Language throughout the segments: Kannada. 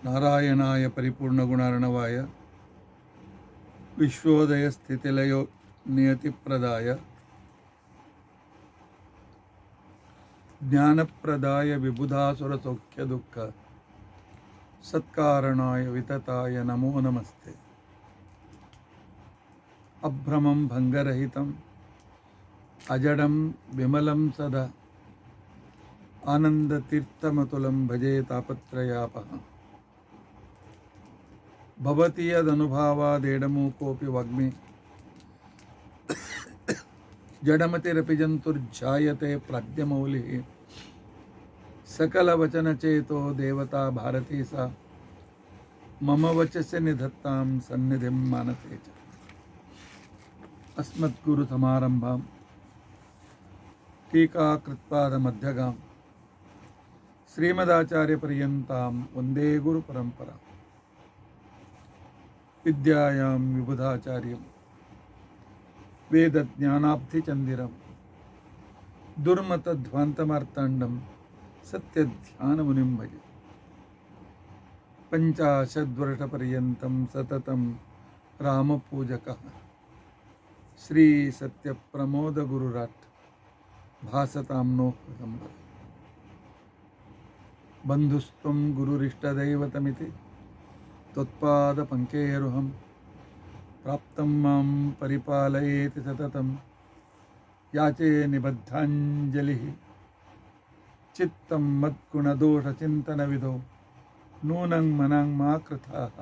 ನಾರಾಯಣಾಯ ಪರಿಪೂರ್ಣಗುಣಾರ್ಣವಾಯ ವಿಶ್ವೋದಯ ಸ್ಥಿತಿಲಯೋ ನಿಯತಿಪ್ರದಾಯ ಜ್ಞಾನಪ್ರದಾಯ ವಿಬುಧಾಸುರಸೌಖ್ಯದುಃಖ ಸತ್ಕಾರಣಾಯ ವಿತತಾಯ ನಮೋ ನಮಸ್ತೆ. ಅಭ್ರಮಂ ಭಂಗರಹಿತಂ ಅಜಡಂ ವಿಮಲಂ ಸದಾ ಆನಂದತೀರ್ಥಮತುಲಂ ಭಜೆ ತಾಪತ್ರಯಾಪಹಂ. ಭವತಿ ಯದನುಭಾವಾದೇಡಮೂಕೋಪಿ ವಾಗ್ಮಿ ಜಡಮತಿರಪಿ ಜಂತುರ್ಜಾಯತೆ ಪ್ರಾಜ್ಞಮೌಲಿಃ. ಸಕಲವಚನಚೇತೋ ದೇವತಾ ಭಾರತೀ ಸಾ ಮಮ ವಚಸ್ಯ ನಿಧತ್ತಾಂ ಸನ್ನಿಧಿಂ ಮಾನಸೇ ಚ. ಅಸ್ಮದ್ಗುರುಸಮಾರಂಭಾಂ ಟೀಕಾಕೃತ್ಪಾದಮಧ್ಯಗಾಂ ಶ್ರೀಮದಾಚಾರ್ಯಪರ್ಯಂತಾಂ ವಂದೇ ಗುರುಪರಂಪರಾಂ. ವಿದ್ಯಾಯಾಂ ವಿಬುಧಾಚಾರ್ಯಂ ವೇದಜ್ಞಾನಾಬ್ಧಿಚಂದಿರಂ ದುರ್ಮತಧ್ವಾಂತಮಾರ್ತಾಂಡಂ ಸತ್ಯಧ್ಯಾನಮುನಿಂ ಭಜೆ. ಪಂಚಾಶದ್ವರ್ಷಪರ್ಯಂತಂ ಸತತಂ ರಾಮಪೂಜಕಃ ಶ್ರೀ ಸತ್ಯಪ್ರಮೋದಗುರುರಾಟ್ ಭಾಸತಾಂ ನೋ ಹೃದಂಬರ. ಬಂಧುಸ್ತ್ವಂ ಗುರುರಿಷ್ಟದೈವತಮಿತಿ ತ್ವತ್ಪಾದಪಂಕೇರುಹಂ ಪ್ರಾಪ್ತಂ ಮಾಂ ಪರಿಪಾಲಯೇತಿ ಸತತಂ ಯಾಚೇ ನಿಬದ್ಧಾಂಜಲಿಃ. ಚಿತ್ತಂ ಮದ್ಗುಣದೋಷಚಿಂತನವಿಧೌ ನೂನಂ ಮನಾಂ ಮಾ ಕೃತಾಃ.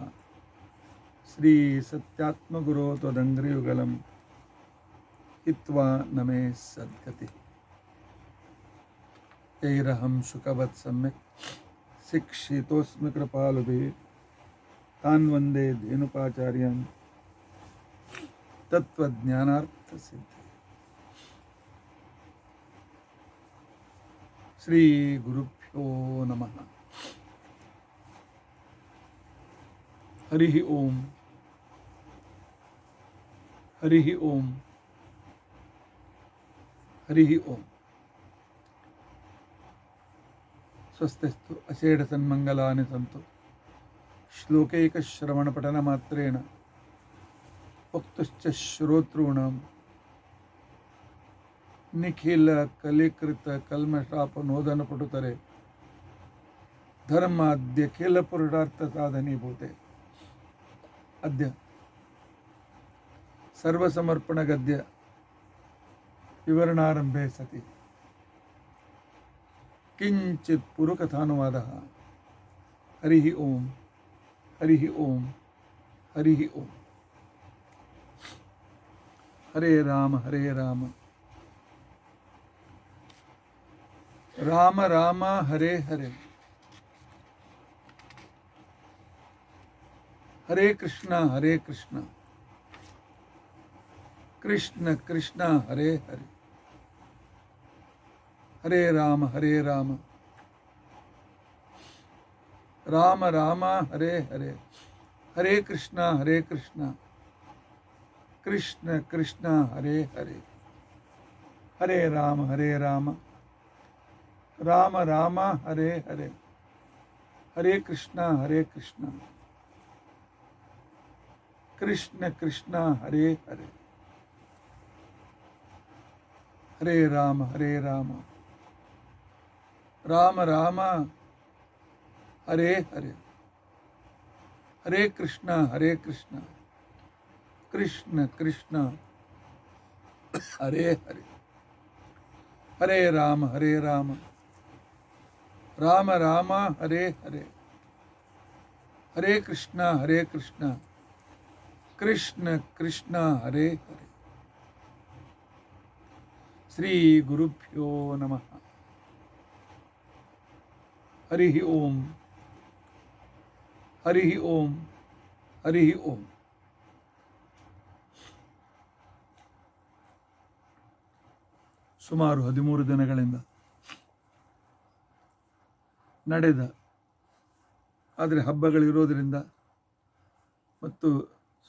ಶ್ರೀ ಸತ್ಯಾತ್ಮಗುರೋ ತ್ವದಂಘ್ರಿಯುಗಲಂ ಹಿತ್ವಾ ನಮೇ ಸದ್ಗತಿ. ಯೈರಹಂ ಶುಕವತ್ ಸಮ್ಯಕ್ ಶಿಕ್ಷಿತೋಸ್ಮಿ ಕೃಪಾಲುಭಿಃ ತಾನ್ ವಂದೇ ಧೇನುಕಾಚಾರ್ಯಾನ್ ತತ್ವಜ್ಞಾನಾರ್ಥಸಿದ್ಧಿ. ಶ್ರೀ ಗುರುಭ್ಯೋ ನಮಃ. ಹರಿ ಓಂ. ಹರಿ ಓಂ. ಹರಿ ಓಂ. ಸ್ವಸ್ತಿಸ್ತು ಅಷೇಢ ಸನ್ಮಂಗಲಾನಿ ಸಂತು. ಶ್ಲೋಕೈಕಶ್ರವಣಪಠನಮಾತ್ರೇಣ ವಕ್ತುಶ್ಚ ಶ್ರೋತॄಣಾಂ ನಿಖಿಲ ಕಲಿಕೃತ ಕಲ್ಮಷಾಪನೋದನಪಟುತರೆ ಧರ್ಮಾದ್ಯ ಖಿಲ ಪುರುಷಾರ್ಥ ಸಾಧನೀಭೂತೆ. ಅದ್ಯ ಸರ್ವಸಮರ್ಪಣ ಗದ್ಯ ವಿವರಣಾರಂಭೆ ಸತಿ ಕಿಂಚಿತ್ ಪುರುಕಥಾನುವಾದಃ. ಹರಿ ಓಂ. ಹರಿ ಓಂ. ಹರಿ ಓಂ. ಹರೇ ರಾಮ ಹರೇ ರಾಮ ರಾಮ ರಾಮ ಹರೇ ಹರೇ. ಹರೇ ಕೃಷ್ಣ ಹರೇ ಕೃಷ್ಣ ಕೃಷ್ಣ ಕೃಷ್ಣ ಹರೇ ಹರೇ. ಹರೇ ರಾಮ ಹರೇ ರಾಮ ರಾಮ ರಾಮ ಹರೇ ಹರೇ. ಹರೇ ಕೃಷ್ಣ ಕೃಷ್ಣ ಕೃಷ್ಣ ಹರೇ ಹರೇ. ಹರೇ ರಾಮ ರಾಮ ರಾಮ ಹರೇ ಹರೇ. ಹರೇ ಕೃಷ್ಣ ಕೃಷ್ಣ ಕೃಷ್ಣ ಹರೇ ಹರೇ. ಹರೇ ರಾಮ ರಾಮ ರಾಮ ಹರೇ ಹರೇ. ಹರೇ ಕೃಷ್ಣ ಕೃಷ್ಣ ಕೃಷ್ಣ ಹರೇ ಹರೇ. ಹರೇ ರಾಮ ರಾಮ ರಾಮ ಹರೇ ಹರೇ. ಹರೇ ಕೃಷ್ಣ ಕೃಷ್ಣ ಕೃಷ್ಣ ಹರೇ ಹರೇ. ಶ್ರೀ ಗುರುಭ್ಯೋ ನಮಃ. ಹರಿ ಓಂ. ಹರಿ ಓಂ. ಹರಿ ಓಂ. ಸುಮಾರು 13 ದಿನಗಳಿಂದ ನಡೆದ, ಆದರೆ ಹಬ್ಬಗಳಿರೋದರಿಂದ ಮತ್ತು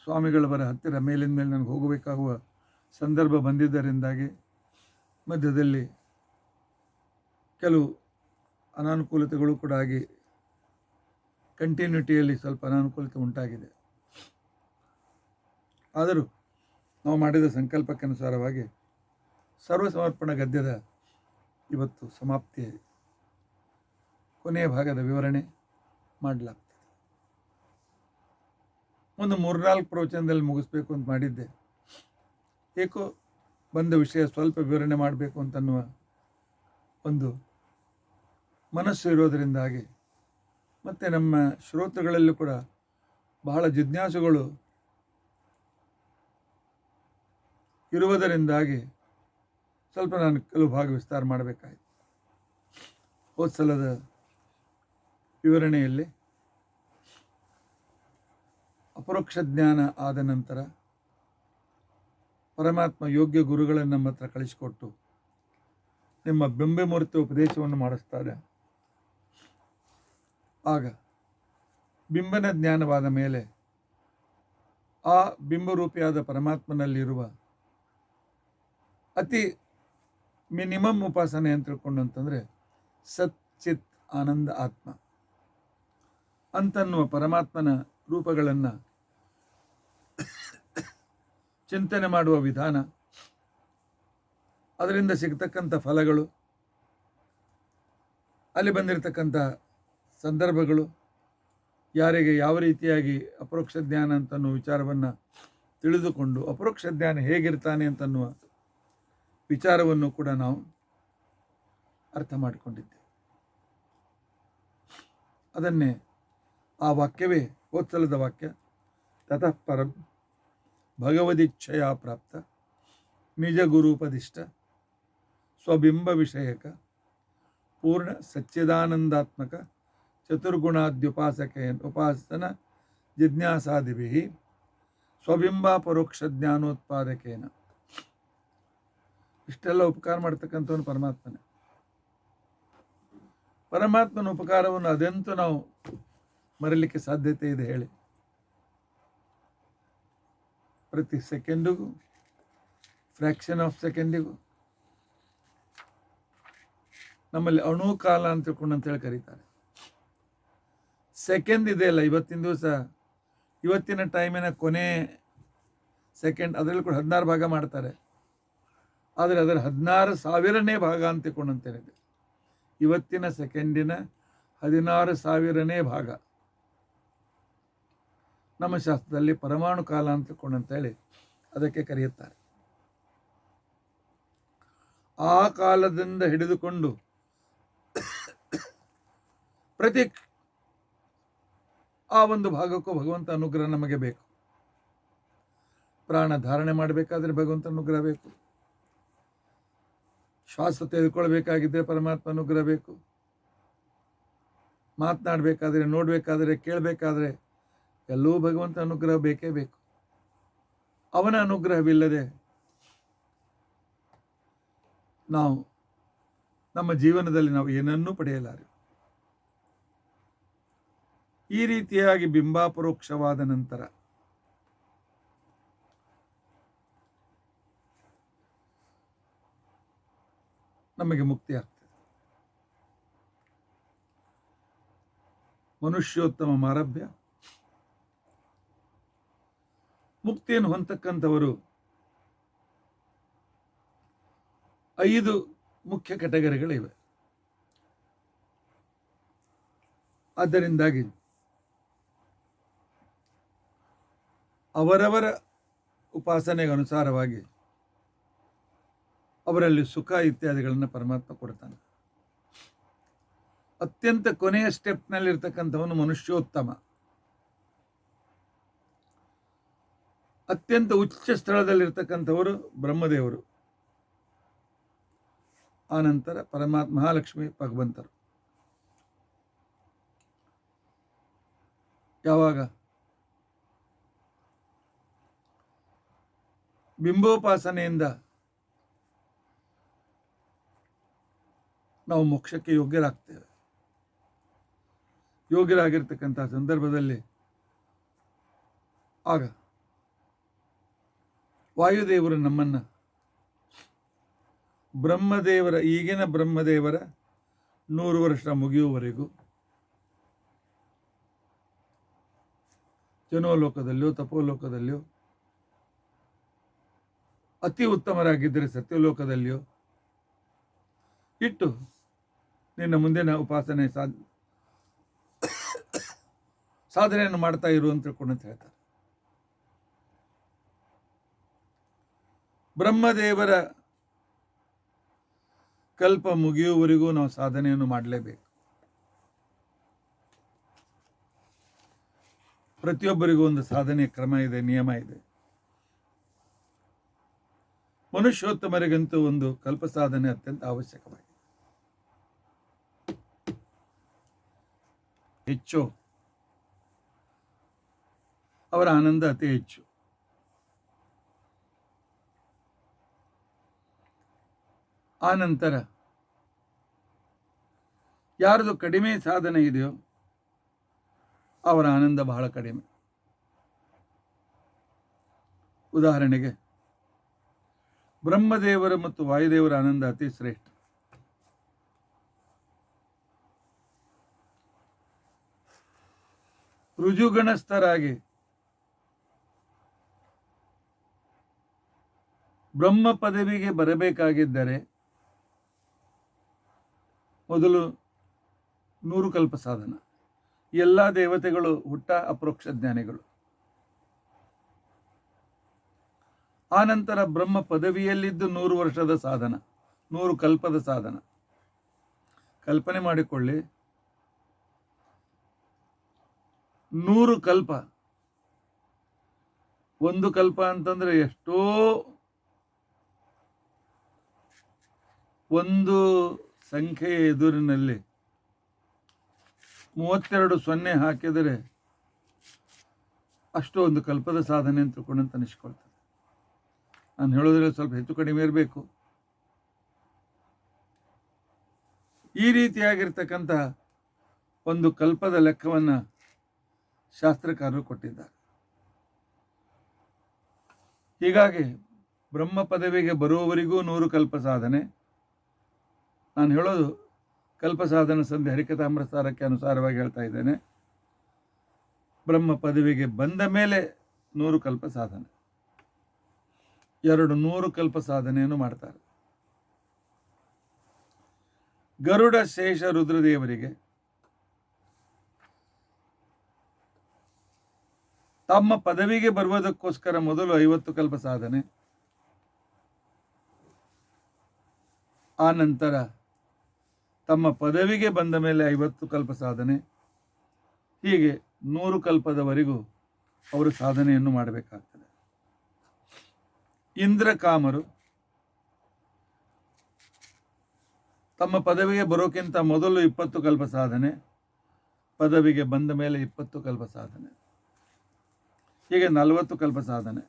ಸ್ವಾಮಿಗಳವರ ಹತ್ತಿರ ಮೇಲಿನ ಮೇಲೆ ನನಗೆ ಹೋಗಬೇಕಾಗುವ ಸಂದರ್ಭ ಬಂದಿದ್ದರಿಂದಾಗಿ ಮಧ್ಯದಲ್ಲಿ ಕೆಲವು ಅನಾನುಕೂಲತೆಗಳು ಕೂಡ ಆಗಿ ಕಂಟಿನ್ಯೂಟಿಯಲ್ಲಿ ಸ್ವಲ್ಪ ಅನಾನುಕೂಲತೆ ಉಂಟಾಗಿದೆ. ಆದರೂ ನಾವು ಮಾಡಿದ ಸಂಕಲ್ಪಕ್ಕೆ ಅನುಸಾರವಾಗಿ ಸರ್ವಸಮರ್ಪಣ ಗದ್ಯದ ಇವತ್ತು ಸಮಾಪ್ತಿ, ಕೊನೆಯ ಭಾಗದ ವಿವರಣೆ ಮಾಡಲಾಗ್ತದೆ. ಒಂದು 3-4 ಪ್ರವಚನದಲ್ಲಿ ಮುಗಿಸ್ಬೇಕು ಅಂತ ಮಾಡಿದ್ದೆ. ಏಕೋ ಬಂದ ವಿಷಯ ಸ್ವಲ್ಪ ವಿವರಣೆ ಮಾಡಬೇಕು ಅಂತನ್ನುವ ಒಂದು ಮನಸ್ಸು ಇರೋದರಿಂದಾಗಿ, ಮತ್ತು ನಮ್ಮ ಶ್ರೋತೃಗಳಲ್ಲೂ ಕೂಡ ಬಹಳ ಜಿಜ್ಞಾಸುಗಳು ಇರುವುದರಿಂದಾಗಿ ಸ್ವಲ್ಪ ನಾನು ಕೆಲವು ಭಾಗ ವಿಸ್ತಾರ ಮಾಡಬೇಕಾಯಿತು. ಹೋದ ಸಲದ ವಿವರಣೆಯಲ್ಲಿ ಅಪರೋಕ್ಷ ಜ್ಞಾನ ಆದ ನಂತರ ಪರಮಾತ್ಮ ಯೋಗ್ಯ ಗುರುಗಳನ್ನು ನಮ್ಮ ಹತ್ರ ಕಳಿಸಿಕೊಟ್ಟು ನಿಮ್ಮ ಬಿಂಬಮೂರ್ತಿ ಉಪದೇಶವನ್ನು ಮಾಡಿಸ್ತಾರೆ. ಆಗ ಬಿಂಬನ ಜ್ಞಾನವಾದ ಮೇಲೆ ಆ ಬಿಂಬರೂಪಿಯಾದ ಪರಮಾತ್ಮನಲ್ಲಿರುವ ಅತಿ ಮಿನಿಮಮ್ ಉಪಾಸನೆ ಅಂತ ತಿಳ್ಕೊಂಡು ಅಂತಂದರೆ ಸಚ್ಚಿತ್ ಆನಂದ ಆತ್ಮ ಅಂತನ್ನುವ ಪರಮಾತ್ಮನ ರೂಪಗಳನ್ನು ಚಿಂತನೆ ಮಾಡುವ ವಿಧಾನ, ಅದರಿಂದ ಸಿಗ್ತಕ್ಕಂಥ ಫಲಗಳು, ಅಲ್ಲಿ ಬಂದಿರತಕ್ಕಂಥ ಸಂದರ್ಭಗಳು, ಯಾರಿಗೆ ಯಾವ ರೀತಿಯಾಗಿ ಅಪರೋಕ್ಷ ಜ್ಞಾನ ಅಂತನ್ನುವ ವಿಚಾರವನ್ನು ತಿಳಿದುಕೊಂಡು ಅಪರೋಕ್ಷ ಜ್ಞಾನ ಹೇಗಿರ್ತಾನೆ ಅಂತನ್ನುವ ವಿಚಾರವನ್ನು ಕೂಡ ನಾವು ಅರ್ಥ ಮಾಡಿಕೊಂಡಿದ್ದೇವೆ. ಅದನ್ನೇ ಆ ವಾಕ್ಯವೇ ಹೋದ್ಸಲದ ವಾಕ್ಯ, ತತಃ ಪರಂ ಭಗವದಿಚ್ಛೆಯ ಪ್ರಾಪ್ತ ನಿಜ ಗುರುಪದಿಷ್ಟ ಸ್ವಬಿಂಬ ವಿಷಯಕ ಪೂರ್ಣ ಸಚ್ಚಿದಾನಂದಾತ್ಮಕ ಉಪಾಸನ ಜಿಜ್ಞಾಸಾದಿಭಿ ಸ್ವಬಿಂಬ ಪರೋಕ್ಷ ಜ್ಞಾನೋತ್ಪಾದಕೇನ. ಇಷ್ಟೆಲ್ಲ ಉಪಕಾರ ಮಾಡ್ತಕ್ಕಂಥವನು ಪರಮಾತ್ಮನೇ. ಪರಮಾತ್ಮನ ಉಪಕಾರವನ್ನು ಅದೆಂತೂ ನಾವು ಮರೀಲಿಕ್ಕೆ ಸಾಧ್ಯತೆ ಇದೆ ಹೇಳಿ? ಪ್ರತಿ ಸೆಕೆಂಡಿಗೂ, ಫ್ರ್ಯಾಕ್ಷನ್ ಆಫ್ ಸೆಕೆಂಡಿಗೂ ನಮ್ಮಲ್ಲಿ ಅಣುಕಾಲ ಅಂತ ತಿಳ್ಕೊಂಡಂತೇಳಿ ಕರೀತಾರೆ. ಸೆಕೆಂಡ್ ಇದೆಯಲ್ಲ, ಇವತ್ತಿನ ದಿವಸ, ಇವತ್ತಿನ ಟೈಮಿನ ಕೊನೆ ಸೆಕೆಂಡ್, ಅದರಲ್ಲಿ ಕೂಡ 16 ಭಾಗ ಮಾಡ್ತಾರೆ. ಆದರೆ ಅದರ 16,000ನೇ ಭಾಗ ಅಂತ ತಿಳ್ಕೊಂಡಂತೇನಿದೆ. ಇವತ್ತಿನ ಸೆಕೆಂಡಿನ 16,000ನೇ ಭಾಗ ನಮ್ಮ ಶಾಸ್ತ್ರದಲ್ಲಿ ಪರಮಾಣು ಕಾಲ ಅಂತ ತಿಳ್ಕೊಂಡಂತೇಳಿ ಅದಕ್ಕೆ ಕರೆಯುತ್ತಾರೆ. ಆ ಕಾಲದಿಂದ ಹಿಡಿದುಕೊಂಡು ಪ್ರತಿ ಆ ಒಂದು ಭಾಗಕ್ಕೂ ಭಗವಂತ ಅನುಗ್ರಹ ನಮಗೆ ಬೇಕು. ಪ್ರಾಣ ಧಾರಣೆ ಮಾಡಬೇಕಾದ್ರೆ ಭಗವಂತ ಅನುಗ್ರಹ ಬೇಕು. ಶ್ವಾಸ ತೆಗೆದುಕೊಳ್ಬೇಕಾಗಿದ್ದರೆ ಪರಮಾತ್ಮ ಅನುಗ್ರಹ ಬೇಕು. ಮಾತನಾಡಬೇಕಾದ್ರೆ, ನೋಡಬೇಕಾದ್ರೆ, ಕೇಳಬೇಕಾದ್ರೆ ಎಲ್ಲವೂ ಭಗವಂತ ಅನುಗ್ರಹ ಬೇಕೇ ಬೇಕು. ಅವನ ಅನುಗ್ರಹವಿಲ್ಲದೆ ನಾವು ನಮ್ಮ ಜೀವನದಲ್ಲಿ ನಾವು ಏನನ್ನೂ ಪಡೆಯಲಾರೆ. ಈ ರೀತಿಯಾಗಿ ಬಿಂಬಾಪರೋಕ್ಷವಾದ ನಂತರ ನಮಗೆ ಮುಕ್ತಿ ಆಗ್ತದೆ. ಮನುಷ್ಯೋತ್ತಮ ಮಾರಭ್ಯ ಮುಕ್ತಿಯನ್ನು ಹೊಂದತಕ್ಕಂಥವರು 5 ಮುಖ್ಯ ಕೆಟಗರಿಗಳಿವೆ. ಆದ್ದರಿಂದಾಗಿ ಅವರವರ ಉಪಾಸನೆಗೆ ಅನುಸಾರವಾಗಿ ಅವರಲ್ಲಿ ಸುಖ ಇತ್ಯಾದಿಗಳನ್ನು ಪರಮಾತ್ಮ ಕೊಡ್ತಾನೆ. ಅತ್ಯಂತ ಕೊನೆಯ ಸ್ಟೆಪ್ನಲ್ಲಿರ್ತಕ್ಕಂಥವನು ಮನುಷ್ಯೋತ್ತಮ. ಅತ್ಯಂತ ಉಚ್ಚ ಸ್ಥಳದಲ್ಲಿರ್ತಕ್ಕಂಥವರು ಬ್ರಹ್ಮದೇವರು. ಆನಂತರ ಪರಮಾತ್ಮ ಮಹಾಲಕ್ಷ್ಮಿ ಭಗವಂತರು. ಯಾವಾಗ ಬಿಂಬೋಪಾಸನೆಯಿಂದ ನಾವು ಮೋಕ್ಷಕ್ಕೆ ಯೋಗ್ಯರಾಗ್ತೇವೆ, ಯೋಗ್ಯರಾಗಿರ್ತಕ್ಕಂಥ ಸಂದರ್ಭದಲ್ಲಿ ಆಗ ವಾಯುದೇವರು ನಮ್ಮನ್ನು ಬ್ರಹ್ಮದೇವರ, ಈಗಿನ ಬ್ರಹ್ಮದೇವರ 100 ವರ್ಷ ಮುಗಿಯುವವರೆಗೂ ಜನೋಲೋಕದಲ್ಲಿಯೋ ತಪೋಲೋಕದಲ್ಲಿಯೋ, ಅತಿ ಉತ್ತಮರಾಗಿದ್ದರೆ ಸತ್ಯಲೋಕದಲ್ಲಿಯೋ ಇಟ್ಟು ನಿನ್ನ ಮುಂದಿನ ಉಪಾಸನೆ ಸಾಧನೆಯನ್ನು ಮಾಡ್ತಾ ಇರು ಅಂತ ತಿಳ್ಕೊಂಡು ಅಂತ ಹೇಳ್ತಾರೆ. ಬ್ರಹ್ಮದೇವರ ಕಲ್ಪ ಮುಗಿಯುವವರೆಗೂ ನಾವು ಸಾಧನೆಯನ್ನು ಮಾಡಲೇಬೇಕು. ಪ್ರತಿಯೊಬ್ಬರಿಗೂ ಒಂದು ಸಾಧನೆಯ ಕ್ರಮ ಇದೆ, ನಿಯಮ ಇದೆ. ಮನುಷ್ಯೋತ್ತಮರಿಗಂತೂ ಒಂದು ಕಲ್ಪ ಸಾಧನೆ ಅತ್ಯಂತ ಅವಶ್ಯಕವಾಗಿದೆ. ಹೆಚ್ಚು ಅವರ ಆನಂದ ಅತಿ ಹೆಚ್ಚು. ಆ ನಂತರ ಯಾರದು ಕಡಿಮೆ ಸಾಧನೆ ಇದೆಯೋ ಅವರ ಆನಂದ ಬಹಳ ಕಡಿಮೆ. ಉದಾಹರಣೆಗೆ ಬ್ರಹ್ಮದೇವರ ಮತ್ತು ವಾಯುದೇವರ ಆನಂದ ಅತಿ ಶ್ರೇಷ್ಠ. ಋಜುಗಣಸ್ಥರಾಗಿ ಬ್ರಹ್ಮ ಪದವಿಗೆ ಬರಬೇಕಾಗಿದ್ದರೆ ಮೊದಲು 100 ಕಲ್ಪ ಸಾಧನ. ಎಲ್ಲ ದೇವತೆಗಳು ಹುಟ್ಟ ಅಪರೋಕ್ಷ ಜ್ಞಾನಿಗಳು. ಆ ನಂತರ ಬ್ರಹ್ಮ ಪದವಿಯಲ್ಲಿದ್ದು 100 ವರ್ಷದ ಸಾಧನ, 100 ಕಲ್ಪದ ಸಾಧನ. ಕಲ್ಪನೆ ಮಾಡಿಕೊಳ್ಳಿ, 100 ಕಲ್ಪ. ಒಂದು ಕಲ್ಪ ಅಂತಂದ್ರೆ ಎಷ್ಟೋ, ಒಂದು ಸಂಖ್ಯೆಯ ಎದುರಿನಲ್ಲಿ 32 ಸೊನ್ನೆ ಹಾಕಿದರೆ ಅಷ್ಟು ಒಂದು ಕಲ್ಪದ ಸಾಧನೆ ಅಂತ ತಿಳ್ಕೊಂಡಂತ ಅನಿಸ್ಕೊಳ್ತದೆ. ನಾನು ಹೇಳೋದ್ರಲ್ಲಿ ಸ್ವಲ್ಪ ಹೆಚ್ಚು ಕಡಿಮೆ ಇರಬೇಕು. ಈ ರೀತಿಯಾಗಿರ್ತಕ್ಕಂಥ ಒಂದು ಕಲ್ಪದ ಲೆಕ್ಕವನ್ನು ಶಾಸ್ತ್ರಕಾರರು ಕೊಟ್ಟಿದ್ದಾರೆ. ಹೀಗಾಗಿ ಬ್ರಹ್ಮ ಪದವಿಗೆ ಬರುವವರಿಗೂ 100 ಕಲ್ಪ ಸಾಧನೆ. ನಾನು ಹೇಳೋದು ಕಲ್ಪ ಸಾಧನ ಸಂಧಿ ಹರಿಕಥಾಮೃತಸಾರಕ್ಕೆ ಅನುಸಾರವಾಗಿ ಹೇಳ್ತಾ ಇದ್ದೇನೆ. ಬ್ರಹ್ಮ ಪದವಿಗೆ ಬಂದ ಮೇಲೆ 100 ಕಲ್ಪ ಸಾಧನೆ, 100 ಕಲ್ಪ ಸಾಧನೆಯನ್ನು ಮಾಡ್ತಾರೆ. ಗರುಡ ಶೇಷ ರುದ್ರದೇವರಿಗೆ ತಮ್ಮ ಪದವಿಗೆ ಬರುವುದಕ್ಕೋಸ್ಕರ ಮೊದಲು 50 ಕಲ್ಪ ಸಾಧನೆ, ಆ ನಂತರ ತಮ್ಮ ಪದವಿಗೆ ಬಂದ ಮೇಲೆ 50 ಕಲ್ಪ ಸಾಧನೆ, ಹೀಗೆ 100 ಕಲ್ಪದವರೆಗೂ ಅವರು ಸಾಧನೆಯನ್ನು ಮಾಡಬೇಕಾಗ್ತದೆ. ಇಂದ್ರಕಾಮರು ತಮ್ಮ ಪದವಿಗೆ ಬರೋಕ್ಕಿಂತ ಮೊದಲು 20 ಕಲ್ಪ ಸಾಧನೆ, ಪದವಿಗೆ ಬಂದ ಮೇಲೆ 20 ಕಲ್ಪ ಸಾಧನೆ, ಹೀಗೆ 40 ಕಲ್ಪ ಸಾಧನೆ.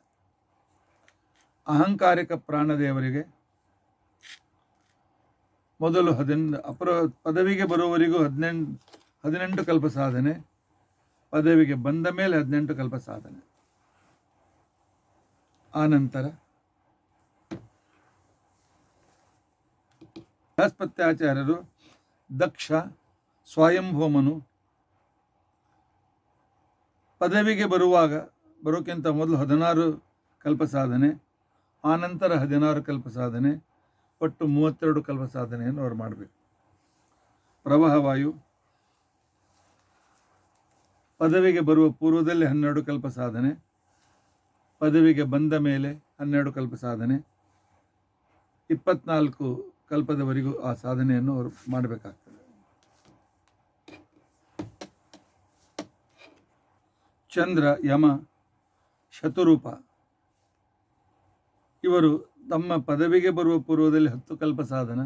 ಅಹಂಕಾರಿಕ ಪ್ರಾಣದೇವರಿಗೆ ಮೊದಲು ಪದವಿಗೆ ಬರುವವರೆಗೂ 18 ಕಲ್ಪ ಸಾಧನೆ, ಪದವಿಗೆ ಬಂದ ಮೇಲೆ 18 ಕಲ್ಪ ಸಾಧನೆ. ಆ ನಂತರ ಬೃಹಸ್ಪತ್ಯಾಚಾರ್ಯರು, ದಕ್ಷ, ಸ್ವಯಂಭೂಮನು ಪದವಿಗೆ ಬರೋಕ್ಕಿಂತ ಮೊದಲು 16 ಕಲ್ಪ ಸಾಧನೆ, ಆನಂತರ 16 ಕಲ್ಪ ಸಾಧನೆ, ಒಟ್ಟು 32 ಕಲ್ಪ ಸಾಧನೆಯನ್ನು ಅವರು ಮಾಡಬೇಕು. ಪ್ರವಾಹವಾಯು ಪದವಿಗೆ ಬರುವ ಪೂರ್ವದಲ್ಲಿ 12 ಕಲ್ಪ ಸಾಧನೆ, ಪದವಿಗೆ ಬಂದ ಮೇಲೆ 12 ಕಲ್ಪ ಸಾಧನೆ, 24 ಕಲ್ಪದವರೆಗೂ ಆ ಸಾಧನೆಯನ್ನು ಅವರು ಮಾಡಬೇಕಾಗ್ತದೆ. ಚಂದ್ರ, ಯಮ, ಶತರೂಪ ಇವರು ತಮ್ಮ ಪದವಿಗೆ ಬರುವ ಪೂರ್ವದಲ್ಲಿ 10 ಕಲ್ಪ ಸಾಧನ,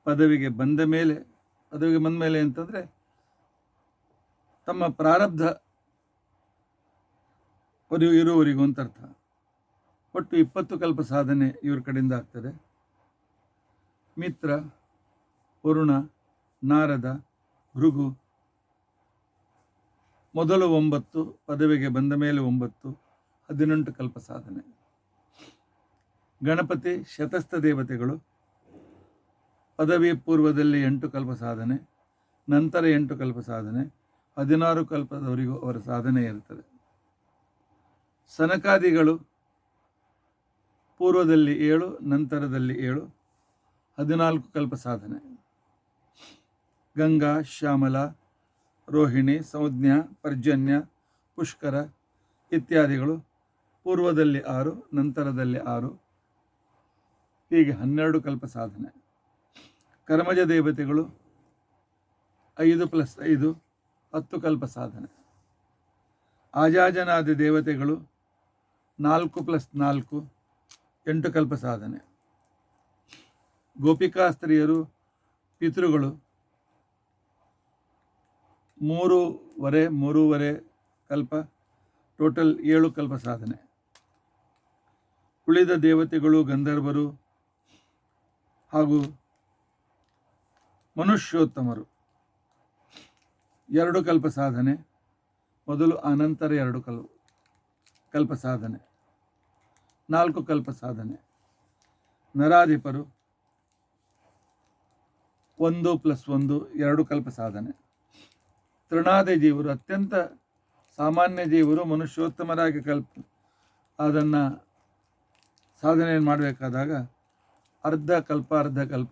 ಪದವಿಗೆ ಬಂದ ಮೇಲೆ ಅಂತಂದರೆ ತಮ್ಮ ಪ್ರಾರಬ್ಧ ಇರುವವರಿಗೂ ಅಂತ ಅರ್ಥ. ಒಟ್ಟು 20 ಕಲ್ಪ ಸಾಧನೆ ಇವ್ರ ಕಡೆಯಿಂದ ಆಗ್ತದೆ. ಮಿತ್ರ, ವರುಣ, ನಾರದ, ಭೃಗು ಮೊದಲು 9, ಪದವಿಗೆ ಬಂದ ಮೇಲೆ 9, 18 ಕಲ್ಪ ಸಾಧನೆ. ಗಣಪತಿ, ಶತಸ್ಥ ದೇವತೆಗಳು ಪದವಿ ಪೂರ್ವದಲ್ಲಿ 8 ಕಲ್ಪ ಸಾಧನೆ, ನಂತರ 8 ಕಲ್ಪ ಸಾಧನೆ, 16 ಕಲ್ಪದವರೆಗೂ ಅವರ ಸಾಧನೆ ಇರ್ತದೆ. ಸನಕಾದಿಗಳು ಪೂರ್ವದಲ್ಲಿ 7, ನಂತರದಲ್ಲಿ 7, 14 ಕಲ್ಪ ಸಾಧನೆ. ಗಂಗಾ, ಶ್ಯಾಮಲ, ರೋಹಿಣಿ, ಸಂಜ್ಞಾ, ಪರ್ಜನ್ಯ, ಪುಷ್ಕರ ಇತ್ಯಾದಿಗಳು ಪೂರ್ವದಲ್ಲಿ 6, ನಂತರದಲ್ಲಿ 6, ಹೀಗೆ 12 ಕಲ್ಪ ಸಾಧನೆ. ಕರ್ಮಜ ದೇವತೆಗಳು 5 + 5 10 ಕಲ್ಪ ಸಾಧನೆ. ಆಜಾಜನಾದಿ ದೇವತೆಗಳು 4 + 4 8 ಕಲ್ಪ ಸಾಧನೆ. ಗೋಪಿಕಾ ಸ್ತ್ರೀಯರು ಪಿತೃಗಳು 3.5 ಕಲ್ಪ, ಟೋಟಲ್ 7 ಕಲ್ಪ ಸಾಧನೆ. ಉಳಿದ ದೇವತೆಗಳು ಗಂಧರ್ವರು ಹಾಗೂ ಮನುಷ್ಯೋತ್ತಮರು 2 ಕಲ್ಪ ಸಾಧನೆ. ಮೊದಲು ಅನಂತರ 2 ಕಲ್ಪ ಸಾಧನೆ, 4 ಕಲ್ಪ ಸಾಧನೆ. ನರಾಧಿಪರು 1 + 1 2 ಕಲ್ಪ ಸಾಧನೆ. ತೃಣಾದಿ ಜೀವರು ಅತ್ಯಂತ ಸಾಮಾನ್ಯ ಜೀವರು ಮನುಷ್ಯೋತ್ತಮರಾಗಿ ಅದನ್ನು ಸಾಧನೆಯನ್ನು ಮಾಡಬೇಕಾದಾಗ ಅರ್ಧ ಕಲ್ಪ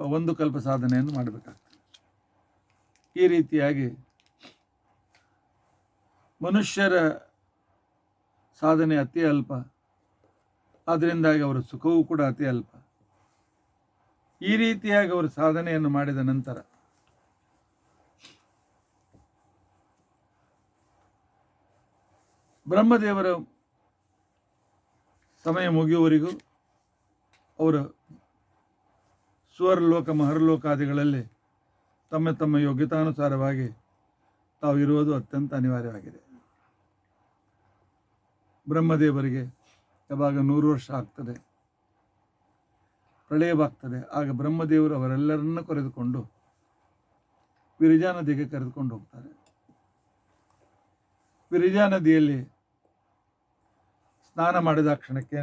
1 ಕಲ್ಪ ಸಾಧನೆಯನ್ನು ಮಾಡಬೇಕಾಗ್ತದೆ. ಈ ರೀತಿಯಾಗಿ ಮನುಷ್ಯರ ಸಾಧನೆ ಅತಿ ಅಲ್ಪ, ಅದರಿಂದಾಗಿ ಅವರ ಸುಖವೂ ಕೂಡ ಅತಿ ಅಲ್ಪ. ಈ ರೀತಿಯಾಗಿ ಅವರು ಸಾಧನೆಯನ್ನು ಮಾಡಿದ ನಂತರ ಬ್ರಹ್ಮದೇವರ ಸಮಯ ಮುಗಿಯುವವರೆಗೂ ಅವರು ಸ್ವರ್ಲೋಕ ಮಹರ್ಲೋಕಾದಿಗಳಲ್ಲಿ ತಮ್ಮ ತಮ್ಮ ಯೋಗ್ಯತಾನುಸಾರವಾಗಿ ತಾವು ಇರುವುದು ಅತ್ಯಂತ ಅನಿವಾರ್ಯವಾಗಿದೆ. ಬ್ರಹ್ಮದೇವರಿಗೆ ಯಾವಾಗ 100 ವರ್ಷ ಆಗ್ತದೆ, ಪ್ರಳಯವಾಗ್ತದೆ, ಆಗ ಬ್ರಹ್ಮದೇವರು ಅವರೆಲ್ಲರನ್ನ ಕರೆದುಕೊಂಡು ವಿರಜಾ ನದಿಗೆ ಕರೆದುಕೊಂಡು ಹೋಗ್ತಾರೆ. ವಿರಜಾ ನದಿಯಲ್ಲಿ ಸ್ನಾನ ಮಾಡಿದ ಕ್ಷಣಕ್ಕೆ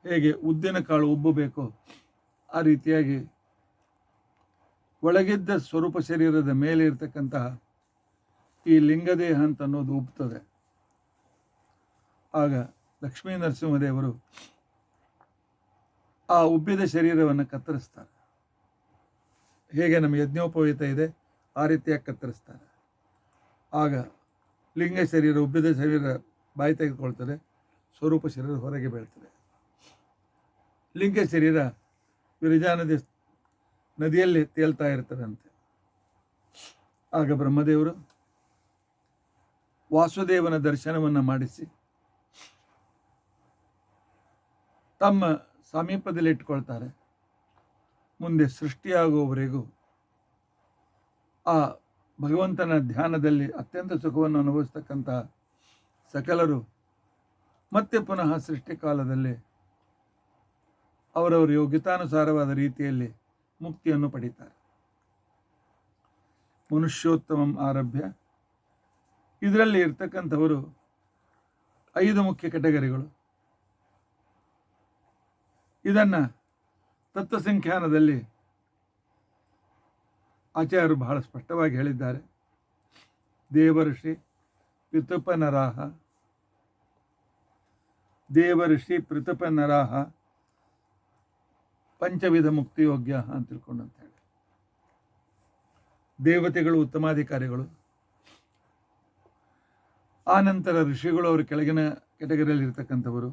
ಹೇಗೆ ಉದ್ದಿನ ಕಾಳು ಉಬ್ಬಬೇಕೋ ಆ ರೀತಿಯಾಗಿ ಒಳಗಿದ್ದ ಸ್ವರೂಪ ಶರೀರದ ಮೇಲೆ ಇರತಕ್ಕಂತಹ ಈ ಲಿಂಗದೇಹ ಅಂತ ಅನ್ನೋದು ಉಬ್ತದೆ. ಆಗ ಲಕ್ಷ್ಮೀ ನರಸಿಂಹದೇವರು ಆ ಉಬ್ಬಿದ ಶರೀರವನ್ನು ಕತ್ತರಿಸ್ತಾರೆ. ಹೇಗೆ ನಮ್ಮ ಯಜ್ಞೋಪವೀತ ಇದೆ ಆ ರೀತಿಯಾಗಿ ಕತ್ತರಿಸ್ತಾರೆ. ಆಗ ಲಿಂಗ ಶರೀರ, ಉಬ್ಬಿದ ಶರೀರ ಬಾಯಿ ತೆಗೆದುಕೊಳ್ತದೆ, ಸ್ವರೂಪ ಶರೀರ ಹೊರಗೆ ಬೀಳ್ತದೆ. ಲಿಂಗ ಶರೀರ ವಿರಜಾ ನದಿಯಲ್ಲಿ ತೇಲ್ತಾ ಇರ್ತದಂತೆ. ಆಗ ಬ್ರಹ್ಮದೇವರು ವಾಸುದೇವನ ದರ್ಶನವನ್ನು ಮಾಡಿಸಿ ತಮ್ಮ ಸಮೀಪದಲ್ಲಿ ಇಟ್ಕೊಳ್ತಾರೆ. ಮುಂದೆ ಸೃಷ್ಟಿಯಾಗುವವರೆಗೂ ಆ ಭಗವಂತನ ಧ್ಯಾನದಲ್ಲಿ ಅತ್ಯಂತ ಸುಖವನ್ನು ಅನುಭವಿಸ್ತಕ್ಕಂಥ ಸಕಲರು ಮತ್ತೆ ಪುನಃ ಸೃಷ್ಟಿ ಕಾಲದಲ್ಲಿ ಅವರವರ ಯೋಗ್ಯತಾನುಸಾರವಾದ ರೀತಿಯಲ್ಲಿ ಮುಕ್ತಿಯನ್ನು ಪಡೀತಾರೆ. ಮನುಷ್ಯೋತ್ತಮಂ ಆರಭ್ಯ ಇದರಲ್ಲಿ ಇರ್ತಕ್ಕಂಥವರು 5 ಮುಖ್ಯ ಕೆಟಗರಿಗಳು. ಇದನ್ನು ತತ್ವಸಂಖ್ಯಾನದಲ್ಲಿ ಆಚಾರ್ಯರು ಬಹಳ ಸ್ಪಷ್ಟವಾಗಿ ಹೇಳಿದ್ದಾರೆ. ದೇವಋಷಿ ಪಿತೃಪನರಾಹ, ದೇವಋಷಿ ಪಿತೃಪನರಾಹ ಪಂಚವಿಧ ಮುಕ್ತಿಯೋಗ್ಯ ಅಂತ ತಿಳ್ಕೊಂಡು ಅಂತ ಹೇಳಿ. ದೇವತೆಗಳು ಉತ್ತಮಾಧಿಕಾರಿಗಳು, ಆ ನಂತರ ಋಷಿಗಳು ಅವರ ಕೆಳಗಿನ ಕೆಟಗರಿಯಲ್ಲಿ ಇರ್ತಕ್ಕಂಥವರು,